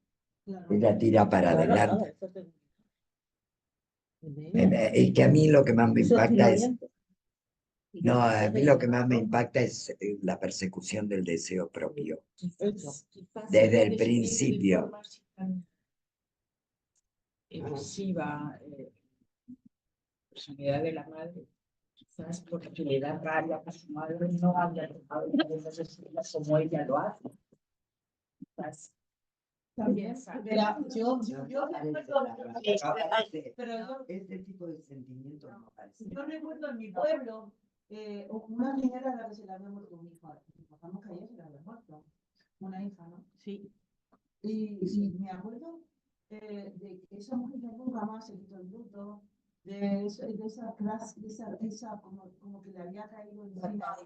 ella tira para adelante. Y que a mí lo que más me impacta es, no, a mí lo que más me impacta es la persecución del deseo propio, desde el principio. Evasiva, personalidad de la madre, quizás porque le da rabia a su madre no haya dejado de decirla como ella lo hace. Quizás También, verá, yo recuerdo, Este tipo de sentimientos no parece. yo recuerdo en mi pueblo, una señora a la que se le había muerto un hijo, pasamos que ayer se le había muerto, una hija, ¿no? Sí. Y me acuerdo de que esa mujer ya nunca más se quitó el luto, de esa clase, esa como que le había caído encima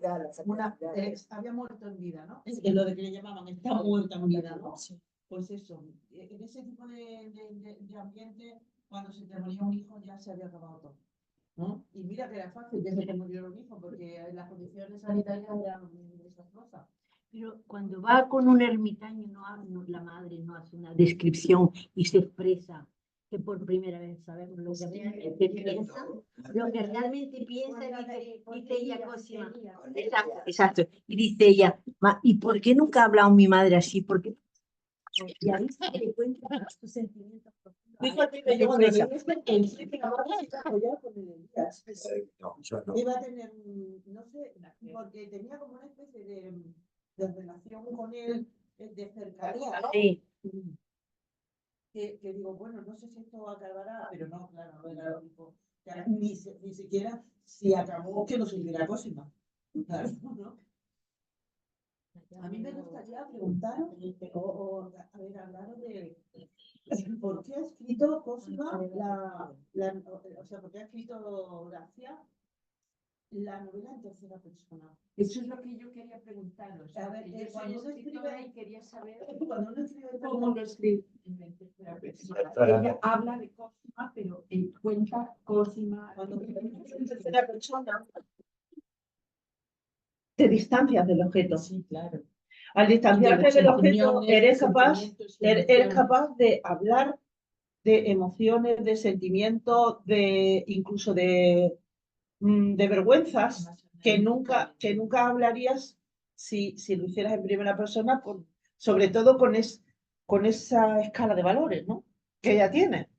había muerto en vida, ¿no? Es lo de que le llamaban, está muerta en vida, ¿no? Pues eso, en ese tipo de ambiente, cuando se te moría un hijo ya se había acabado todo, ¿no? Y mira que era fácil que se te muriera un hijo, porque las condiciones sanitarias eran desastrosas. Pero cuando va con un ermitaño, la madre no hace una descripción y se expresa que por primera vez sabemos lo que realmente piensa, dice ella Cosima. Exacto. Y dice ella, ¿y por qué nunca ha hablado mi madre así? Porque y ahí se le cuenta sus sentimientos profundos. Fíjate que yo cuando leí pensé que la madre se iba a apoyar con el Elías. No, yo no. Iba a tener, no sé, porque tenía como una especie de relación con él, de cercanía, ¿no? Sí. Que digo, bueno, no sé si esto acabará, pero no, claro, no era lógico. Ni siquiera si acabó que no supiera Cosima. Claro, ¿no? A mí me gustaría preguntaros, a ver, hablaros de por qué ha escrito Cosima o sea, por qué ha escrito Gracia la novela en tercera persona. Eso es lo que yo quería preguntaros. A ver, Yo soy cuando uno escritora escribe- y quería saber Cuando uno escribe cómo lo escribe en tercera persona. Ella habla de Cosima, pero cuenta Cosima. cuando escribes en tercera persona, te distancias del objeto. Sí, claro. Al distanciarte del objeto, eres emociones. capaz de hablar de emociones, de sentimientos, incluso de vergüenzas que nunca hablarías si lo hicieras en primera persona, sobre todo con esa escala de valores, ¿no? Que ella tiene.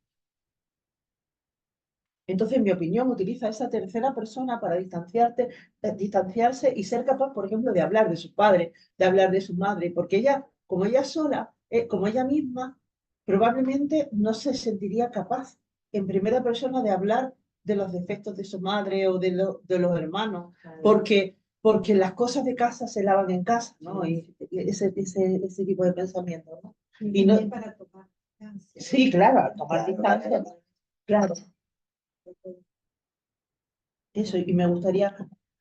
Entonces, en mi opinión, utiliza esa tercera persona para distanciarse y ser capaz, por ejemplo, de hablar de su padre, de hablar de su madre, porque ella, como ella sola, como ella misma, probablemente no se sentiría capaz en primera persona de hablar de los defectos de su madre o de los hermanos, porque las cosas de casa se lavan en casa, ¿no? Y ese tipo de pensamiento, ¿no? Y no para tomar distancia. Sí, claro, tomar distancia, claro. Eso, y me gustaría,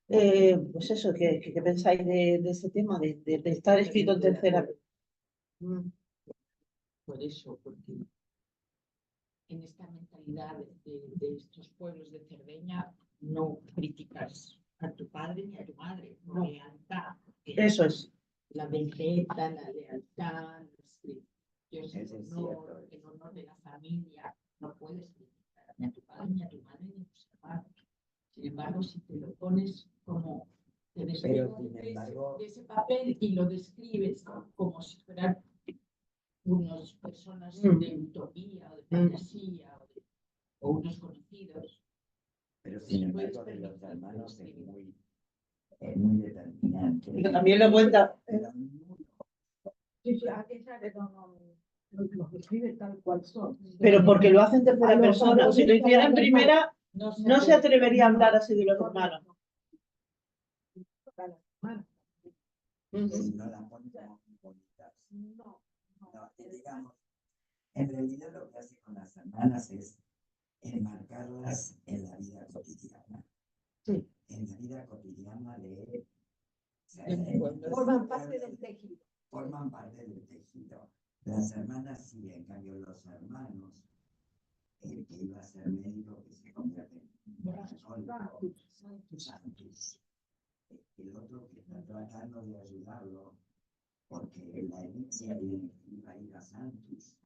pues eso, que pensáis de ese tema, de estar escrito en tercera. Por eso, porque en esta mentalidad de estos pueblos de Cerdeña no criticas a tu padre ni a tu madre, no lealtad. Eso es. La vendetta, la lealtad, el cierto. honor de la familia, no puedes criticar ni a tu padre, ni a tu madre, ni a tus hermanos. Sin embargo, si te lo pones como te despegas de ese papel y lo describes como si fueran unas personas de utopía o de fantasía o unos conocidos. Pero sin embargo, de los hermanos es muy determinante. Que también lo cuenta. Los describe tal cual son. Pero porque lo hacen en tercera persona. Si lo hiciera en primera, no se atrevería a hablar así de los hermanos. Si no la ponen como muy bonitas. No, digamos, en realidad lo que hace con las hermanas es enmarcarlas en la vida cotidiana. Sí. En la vida cotidiana Forman parte del tejido. Forman parte del tejido. Las hermanas sí, en cambio los hermanos, el que iba a ser médico que se convierte en santos. El otro que está tratando de ayudarlo, porque la herencia iba a ir a Santos.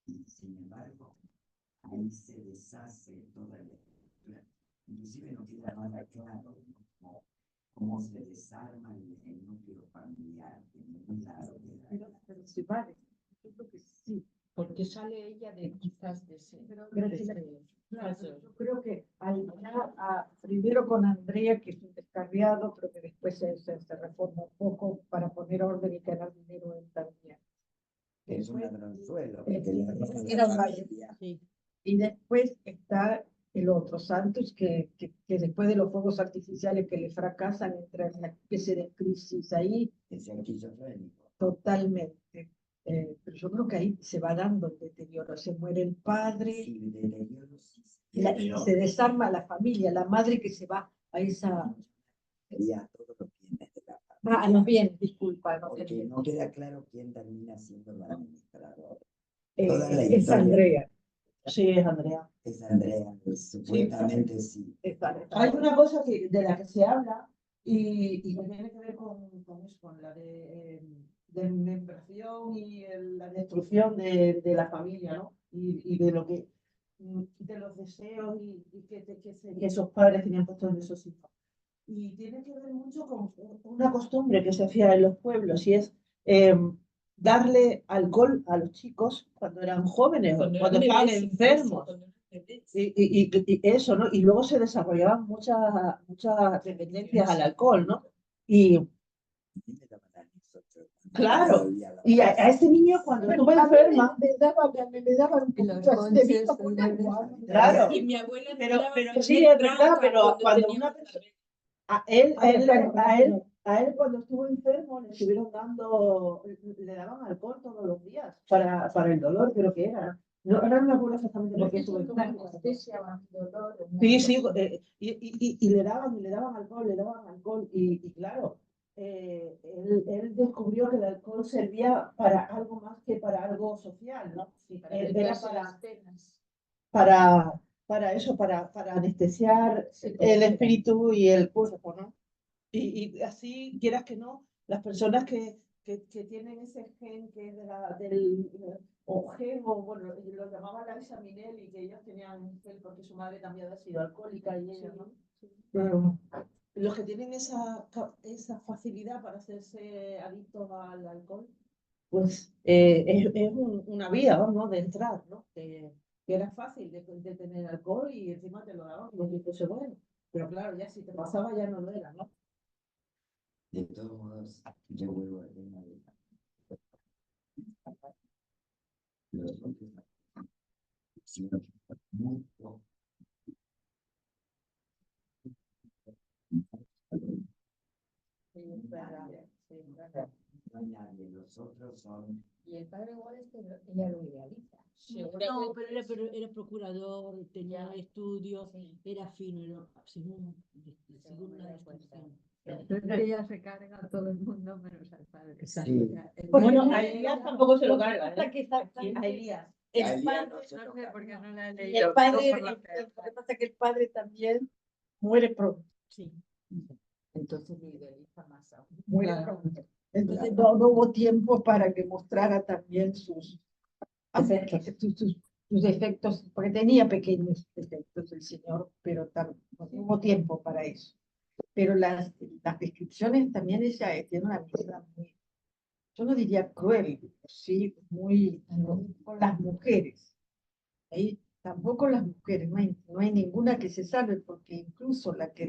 Y sin embargo, ahí se deshace toda la estructura. Inclusive no queda nada claro cómo se desarma el núcleo familiar. Pero sí vale. Yo creo que sí. Porque sale ella de quizás de ese. Claro, yo creo que primero con Andrea, que es un descarriado, pero que después se reforma un poco para poner orden y ganar dinero él también. Es un después, ladronzuelo. eh, Porque le roba a la era un valle. familia. Sí. y después está el otro, Santos, que después de los fuegos artificiales que le fracasan, entra en una especie de crisis ahí Es esquizofrénico. totalmente. Pero yo creo que ahí se va dando el deterioro, se muere el padre, Sí, deterioro, sí, sí. y se desarma la familia, la madre que se va a esa... Sería todos los bienes de la Ah, familia. no bien, disculpa, no Porque sé. no queda claro quién termina siendo el administrador. Eh, Toda la es historia Andrea. Sí, es Andrea. es Andrea, pues, supuestamente sí. Hay una cosa de la que se habla y que tiene que ver con eso, con la desmembración y la destrucción de la familia, ¿no? Y de lo que de los deseos que esos padres tenían puestos en esos hijos. Y tiene que ver mucho con una costumbre que se hacía en los pueblos y es darle alcohol a los chicos cuando eran jóvenes, cuando estaban enfermos. Y eso, ¿no? Y luego se desarrollaban muchas dependencias al alcohol, ¿no? Y A mí me daban a nosotros cuando claro, me volvía la y a casa. ese niño cuando estuvo A mí enferma, me daban un Y los poquito así de vino conches con fúnebres. agua. claro, Y mi abuela pero tiraba sí, primer es verdad, trago pero cuando cuando tenía una que persona, saber. a él cuando estuvo enfermo le estuvieron dando, le daban alcohol todos los días para el dolor, creo que era. No, ahora no me acuerdo exactamente por qué estuvo enfermo. Sí, sí, y le daban alcohol, y claro, él descubrió que el alcohol servía para algo más que para algo social, ¿no? Era para eso, para anestesiar el espíritu y el cuerpo, ¿no? Y así, quieras que no, las personas que tienen ese gen que es o gen, o bueno, lo llamaban la Minelli, que ellos tenían un gen porque su madre también había sido alcohólica y ellos, ¿no? Pero los que tienen esa facilidad para hacerse adictos al alcohol, pues es una vía, vamos, de entrar, ¿no? Que era fácil de tener alcohol y encima te lo daban como si fuese bueno. Pero claro, ya si te pasaba ya no lo era, ¿no? De todos modos, yo vuelvo al tema de los hombres. Sino muy poco. No hay nadie, los otros son Y el padre igual es que ella lo idealiza. No, pero era procurador, tenía estudios, Sí. era fino, según la descripción. Entonces ella se carga a todo el mundo menos al padre. Exacto. Sí. O sea, el Bueno, padre- a Elías tampoco se lo carga, Pasa ¿eh? que exactamente A Elías. el Ahí padre, no se No lo sé carga. por qué no la he y leído. el padre, no por la lo que pasa es que el padre también muere pronto. Sí. Entonces le idealiza más aún. Muere Claro. pronto. Entonces no hubo tiempo para que mostrara también sus defectos, porque tenía pequeños defectos el señor, pero no hubo tiempo para eso. Pero las descripciones también ella tiene una mirada muy, yo no diría cruel, sí, muy con las mujeres. Ahí tampoco las mujeres, no hay ninguna que se salve, porque incluso la que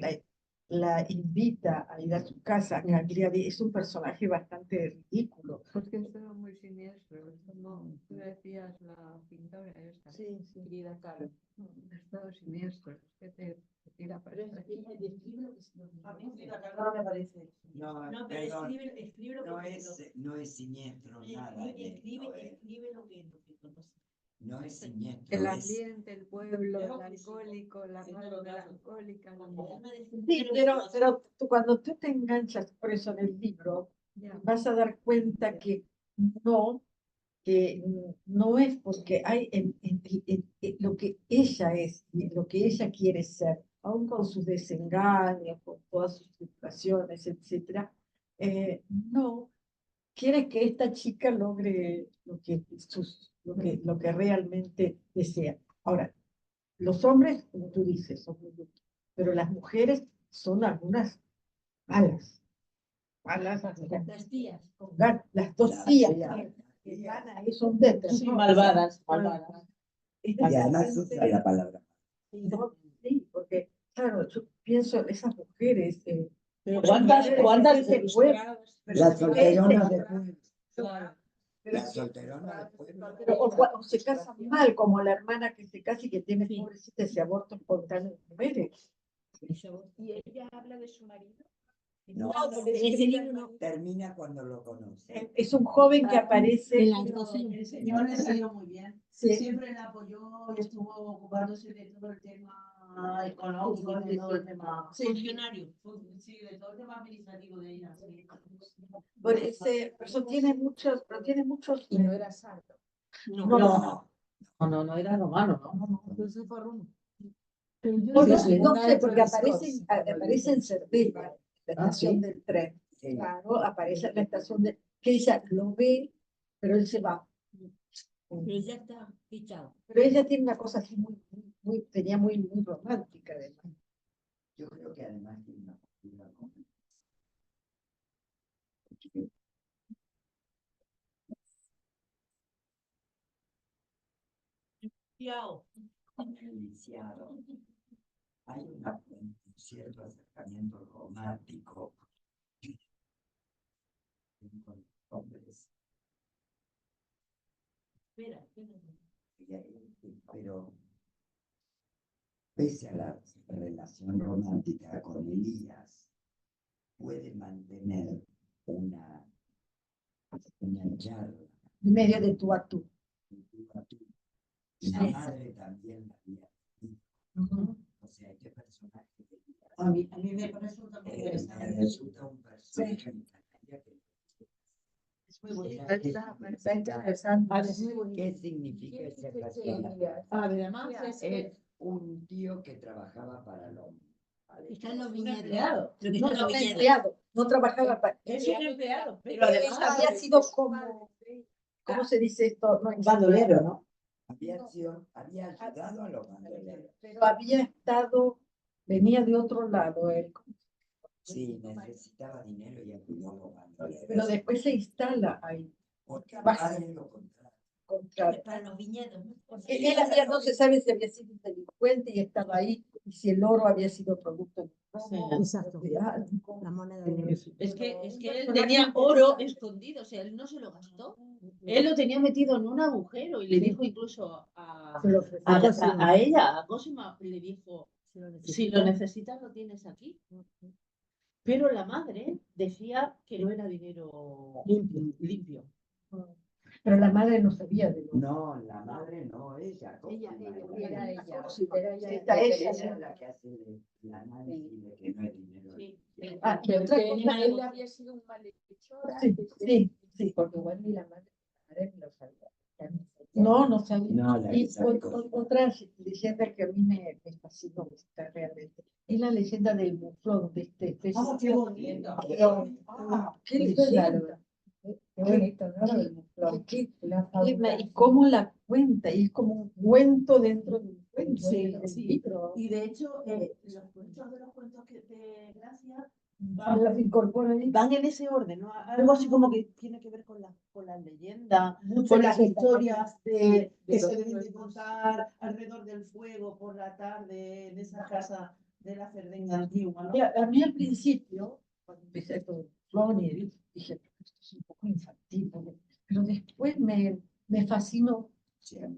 la invita a ir a su casa, Cagliari, es un personaje bastante ridículo. Porque es todo muy siniestro. Es como tú decías, la pintora esta, Sí. Frida Kahlo. Es todo siniestro. Es que te tira para atrás. A mí Frida Kahlo no me parece. No, No, pero perdón, escribe lo no que no es siniestro nada. escribe lo que conoce. No es siniestro, El es ambiente, el pueblo, el alcohólico, la madre melancólica. Sí, pero cuando tú te enganchas por eso en el libro, Ya. vas a dar cuenta que no es porque hay en lo que ella es y lo que ella quiere ser, aun con sus desengaños, con todas sus frustraciones, etcétera, no quiere que esta chica logre lo que realmente desea. Ahora, los hombres, como tú dices, son muy duros, pero las mujeres son algunas malas, malas, Las tías. las dos tías que van ahí son de Sí, malvadas. y además usa la palabra. Sí, porque, claro, yo pienso, esas mujeres, Pero ¿cuántas ese pueblo, Las solteronas de Claro. La solterona del pueblo. O se casan mal, como la hermana que se casa y que tiene pobrecita ese aborto espontáneo de mujeres. ¿Y ella habla de su marido? No, Ese libro no. termina cuando lo conoce. Es un joven que aparece. En las 12. El señor le salió muy bien. Sí. Siempre la apoyó y estuvo ocupándose de todo el tema económico, de todo el tema Funcionario. sí, de todo el tema administrativo de ella. Sí. Por ese, pero tiene muchos, Y no era santo. No, No era romano, ¿no? Entonces fue Roma. No sé, porque aparece en Cervera, la estación sí. del tren. sí. Claro, aparece en la estación de, que ella lo ve, pero él se va. Pero ya está fichado. Pero ella tiene una cosa así tenía muy romántica además. Yo creo que además tiene una postura como iniciado. Hay un cierto acercamiento romántico con hombres, Espera. pero pese a la relación romántica con Elías, puede mantener una charla. En medio de tú a tú. Y la madre también la había tenido. O sea, este personaje de Elías, A mí me resulta muy me interesante. resulta un personaje que me encantaría que Es muy bonito. Está interesante. ¿qué significa ese personaje? Además, Es un tío que trabajaba para el hombre. Está en los un viñedos. empleado. Creo que No, está en no los era viñedos. empleado, no trabajaba para. Es un empleado, pero Él además había sido como, ¿cómo se dice esto? No, bandolero, ¿no? Había ayudado a los bandoleros. pero había estado, venía de otro lado él, Sí, necesitaba dinero y ayudó a los bandoleros. pero después se instala ahí, Porque el padre lo contrata. contra. Para los viñedos. ¿No? Él había, no se sabe si había sido un delincuente y estaba ahí, y si el oro había sido producto de robo, Exacto. de algo. La moneda de Es que él tenía oro escondido, o sea, él no se lo gastó. Él lo tenía metido en un agujero y le dijo incluso Se lo ofreció. a ella, a Cosima, le dijo, si lo necesitas lo tienes aquí. Pero la madre decía que no era dinero limpio. Pero la madre no sabía de lo. No, la madre no, ella. Era ella. Ella es la que hace el análisis de que no es dinero. Sí. Ah, y otra Porque cosa, él había sido un malhechor. sí, Porque igual ni la madre lo sabía. no sabía. No, la Y que sabe otra leyenda que a mí me fascinó realmente es la leyenda del muflón de este especie. Qué bonito. Qué leyenda. Qué bonito, ¿no? El muflón. Y cómo la cuenta, y es como un cuento dentro de un cuento. Sí, dentro de un sí. libro. Y de hecho, muchos de los cuentos de Gracia Las incorpora ahí. van en ese orden, ¿no? Algo así como que tiene que ver con la leyenda, Mucha con las leyenda. historias que los se deben de pueblos. contar alrededor del fuego por la tarde en esa casa de la Cerdeña antigua, ¿no? A mí al principio, cuando empecé con Flon y dije, esto es un poco infantil, ¿no? Pero después me fascinó,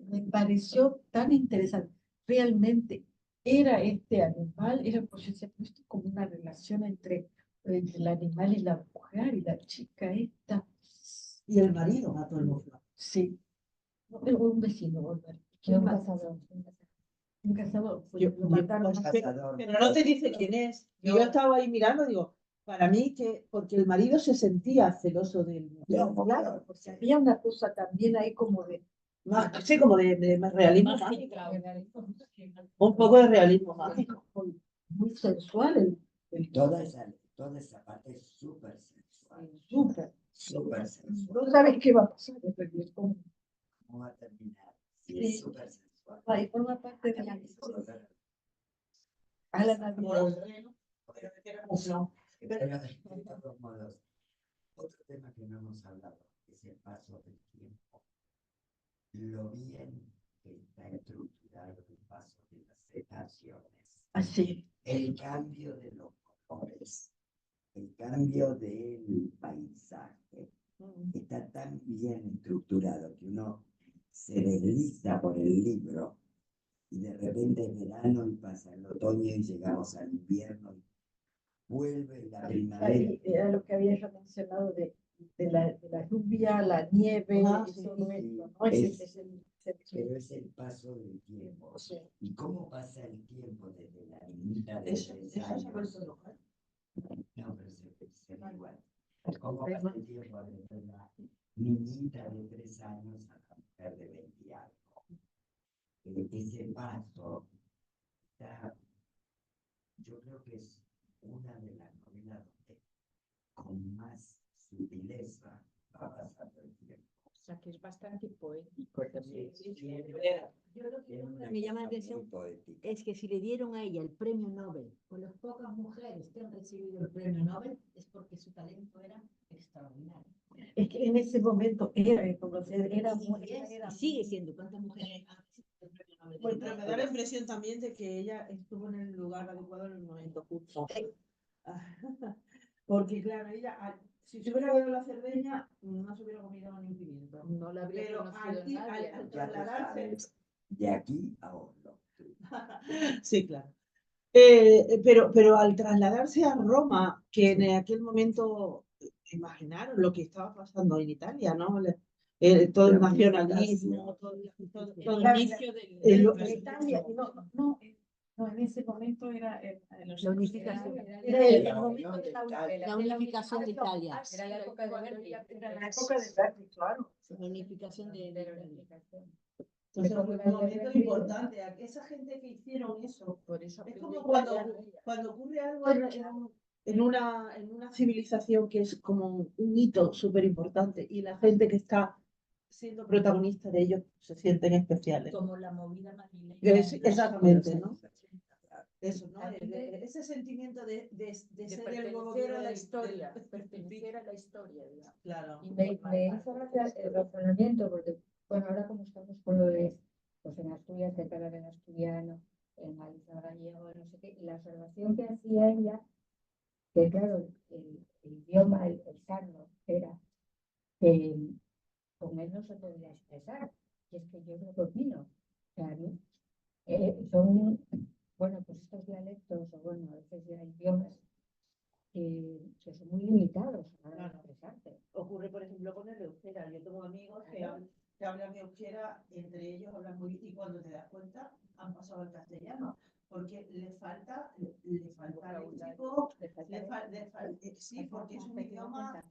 me pareció tan interesante. Realmente era este animal, era pues yo decía, pues esto es como una relación entre el animal y la mujer y la chica esta. Y el marido mató el muflón. Sí. No, pero un vecino, Fue un ¿quién más? cazador. Un cazador. Yo- Lo mataron. cazador. Pero no te dice quién es. Y yo estaba ahí mirando, digo, para mí que, porque el marido se sentía celoso del muflón. No, claro, porque había una cosa también ahí como de Sí, como de realismo mágico. Un poco de realismo mágico. muy sensual Toda esa parte es súper sensual. súper. Súper sensual. No sabes qué va a pasar, pero es como ¿Cómo va a terminar? Sí, Sí. es súper sensual. ahí forma parte de la a la Navidad. Pero de todos modos, otro tema que no hemos hablado es el paso del tiempo. Lo bien que está estructurado el paso de las estaciones. Así. El cambio de los colores, el cambio del paisaje, está tan bien estructurado que uno se desliza por el libro y de repente es verano y pasa el otoño y llegamos al invierno y vuelve la primavera. Ahí era lo que había yo mencionado de la lluvia, la nieve, Ah, y sí, todo sí. esto, ¿no? Pero es el paso del tiempo. Sí. ¿Y cómo pasa el tiempo desde la niñita de Eso 3 se ha años? vuelto loca. No, pero se ve igual. ¿Cómo pasa el tiempo desde la niñita de 3 años a la mujer de 20 y algo? Ese paso está, yo creo que es una de las novelas donde con más sutileza va pasando el tiempo. O sea, que es bastante poético también. Yo lo que Es una me llama la cosa atención muy poética. es que si le dieron a ella el premio Nobel, con las pocas mujeres que han recibido el premio Nobel, es porque su talento era extraordinario. Es que en ese momento era, como se- era, Y muy- es, era y sigue siendo. ¿Cuántas mujeres han recibido el premio Nobel? Pues pero me da la impresión también de que ella estuvo en el lugar adecuado en el momento justo. Porque claro, ella, si se hubiera ido a la Cerdeña, no se hubiera comido ni un pimiento. no la habría Pero conocido nadie. al Ya tú trasladarse, sabes, de aquí a Oslo. sí, claro. Pero al trasladarse a Roma, que en aquel momento imaginaron lo que estaba pasando en Italia, ¿no? Todo el La nacionalismo, unificación. todo El inicio el- Italia, no, en ese momento era La unificación. era el La momento unión de de la Italia. La unificación de Italia. Era la época de Verdi. Era la época de Verdi, claro. La unificación de Italia. Entonces, fue un momento importante. Esa gente que hicieron eso, Por eso es como cuando ocurre algo en una civilización que es como un hito súper importante y la gente que está siendo protagonista de ello se sienten especiales. Como la movida madrileña. Exactamente, ¿no? Eso, ¿no? También Ese sentimiento de de ser el huevo pertenecer a la del- historia, del- pertenecer a la historia, digamos. Claro. Y me hizo gracia el razonamiento, porque, bueno, ahora como estamos con lo de, pues en Asturias, que hablan en asturiano, en Galicia gallego, no sé qué, y la observación que hacía ella, que claro, el idioma, el sardo, era que con él no se podría expresar, y es que yo lo que opino, o sea, son, bueno, pues estos dialectos, o bueno, a veces ya idiomas, que son muy limitados a la hora de expresarte. Ocurre, por ejemplo, con el euskera. Yo tengo amigos que hablan euskera, entre ellos hablan muy y cuando te das cuenta han pasado al castellano, porque le falta léxico, sí, porque es un idioma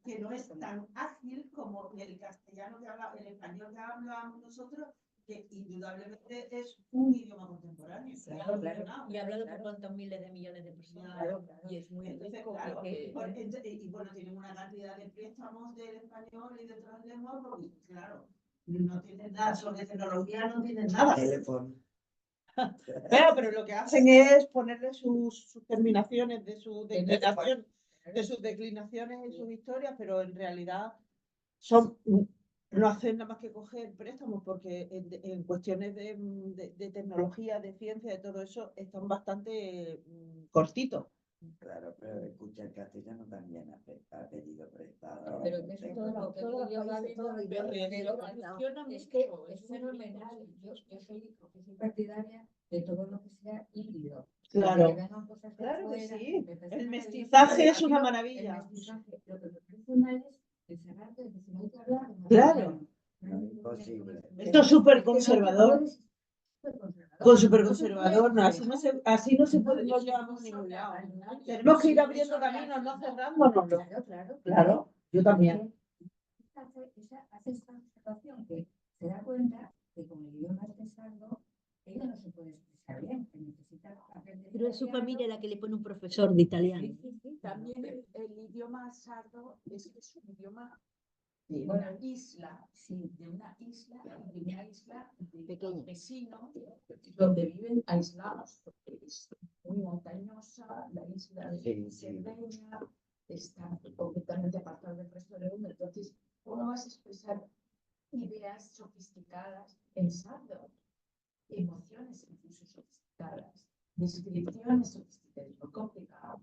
que no es tan ágil como el castellano que habla, el español que hablamos nosotros, que indudablemente es un idioma contemporáneo. Claro, claro. Y hablado por cuántos miles de millones de personas. Claro, Y es muy Entonces, rico. claro, porque- y bueno, tienen una cantidad de préstamos del español y de otras lenguas, porque claro, no tienen nada sobre tecnología, no tienen nada. Teléfono. Pero lo que hacen es ponerle sus terminaciones de sus declinaciones, y sus historias, pero en realidad son, no hacen nada más que coger préstamos, porque en cuestiones de tecnología, de ciencia, de todo eso, están bastante cortitos. Claro, pero escucha, el castellano también ha pedido prestado. Pero que eso todo todos los países, todos los idiomas. pero Evoluciona es que mucho, es es muy fenomenal. rico. Yo soy partidaria de todo lo que sea híbrido. Claro. Que vengan cosas de Claro que fuera, sí. me parece El maravilloso. mestizaje es A mí una el maravilla. mestizaje, lo que me parece mal es encerrarte, de que si no hay que hablar. no Claro. hablar. No, imposible. Esto es súper Es que no, conservador. no, es superconservador. Con súper No se puede conservador, no, así no se puede, no es llevamos a ningún lado. absolutamente Tenemos que ir nada. abriendo caminos, no cerrándonos. Claro. Claro, yo también. Hace esta observación que se da cuenta que con el idioma de sardo ella no se puede expresar bien, que necesita aprender. Pero es su italiano. familia la que le pone un profesor de italiano. Sí. También el idioma sardo es un idioma de Bueno, una isla, Sí, de una isla de Pequeña. campesinos, donde viven aislados, porque es muy montañosa, la isla de Sí. Cerdeña, está completamente apartada del resto del mundo. Entonces, ¿cómo vas a expresar ideas sofisticadas en sardo? Emociones incluso sofisticadas, descripciones sofisticadas, muy complicado.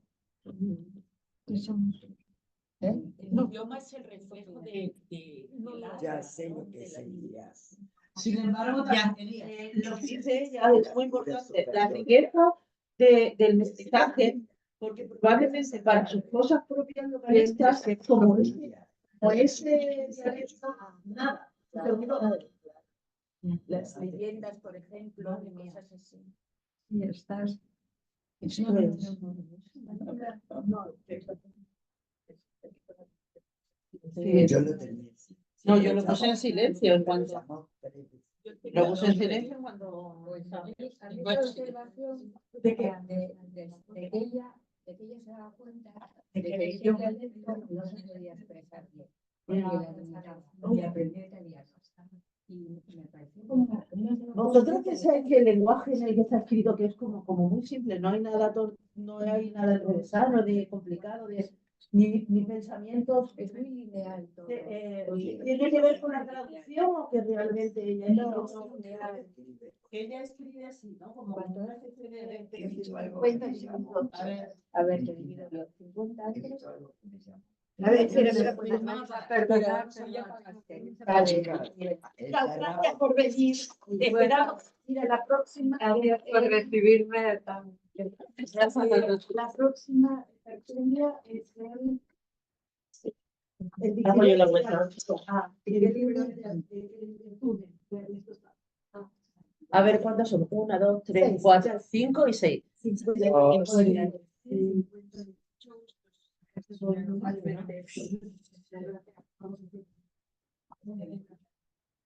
El idioma es el reflejo Ya sé lo que serías. Sin embargo, Ya. lo que dice ella es muy importante, la riqueza del mestizaje, porque probablemente para sus cosas propias localistas, como ese dialecto, nada. Las leyendas, por ejemplo, de cosas así. Y estás. Esto es. Yo lo tenía. No, yo lo puse en silencio en cuanto. Lo puse en silencio cuando. Pues a mí la observación ¿De qué? de que ella se daba cuenta de que ese dialecto no se podía expresar bien. Que la limitaba. Y aprendió italiano. Y me pareció como Vosotros pensáis que el lenguaje en el que está escrito que es como muy simple, no hay nada no hay nada enrevesado, ni complicado, ni pensamientos. es muy lineal todo. ¿Tiene que ver con la traducción o que realmente ella ella escribe así, ¿no? Como Cuando una especie de 50 minutos. A ver, te divido los 50 años. A ver, espera, Gracias por venir. Esperamos ir a la próxima. por recibirme tan. La próxima tertulia es el Hago yo la vuelta. el libro de A ver, ¿cuántas son? 1, 2, 3, 4, 5 y 6. Sí.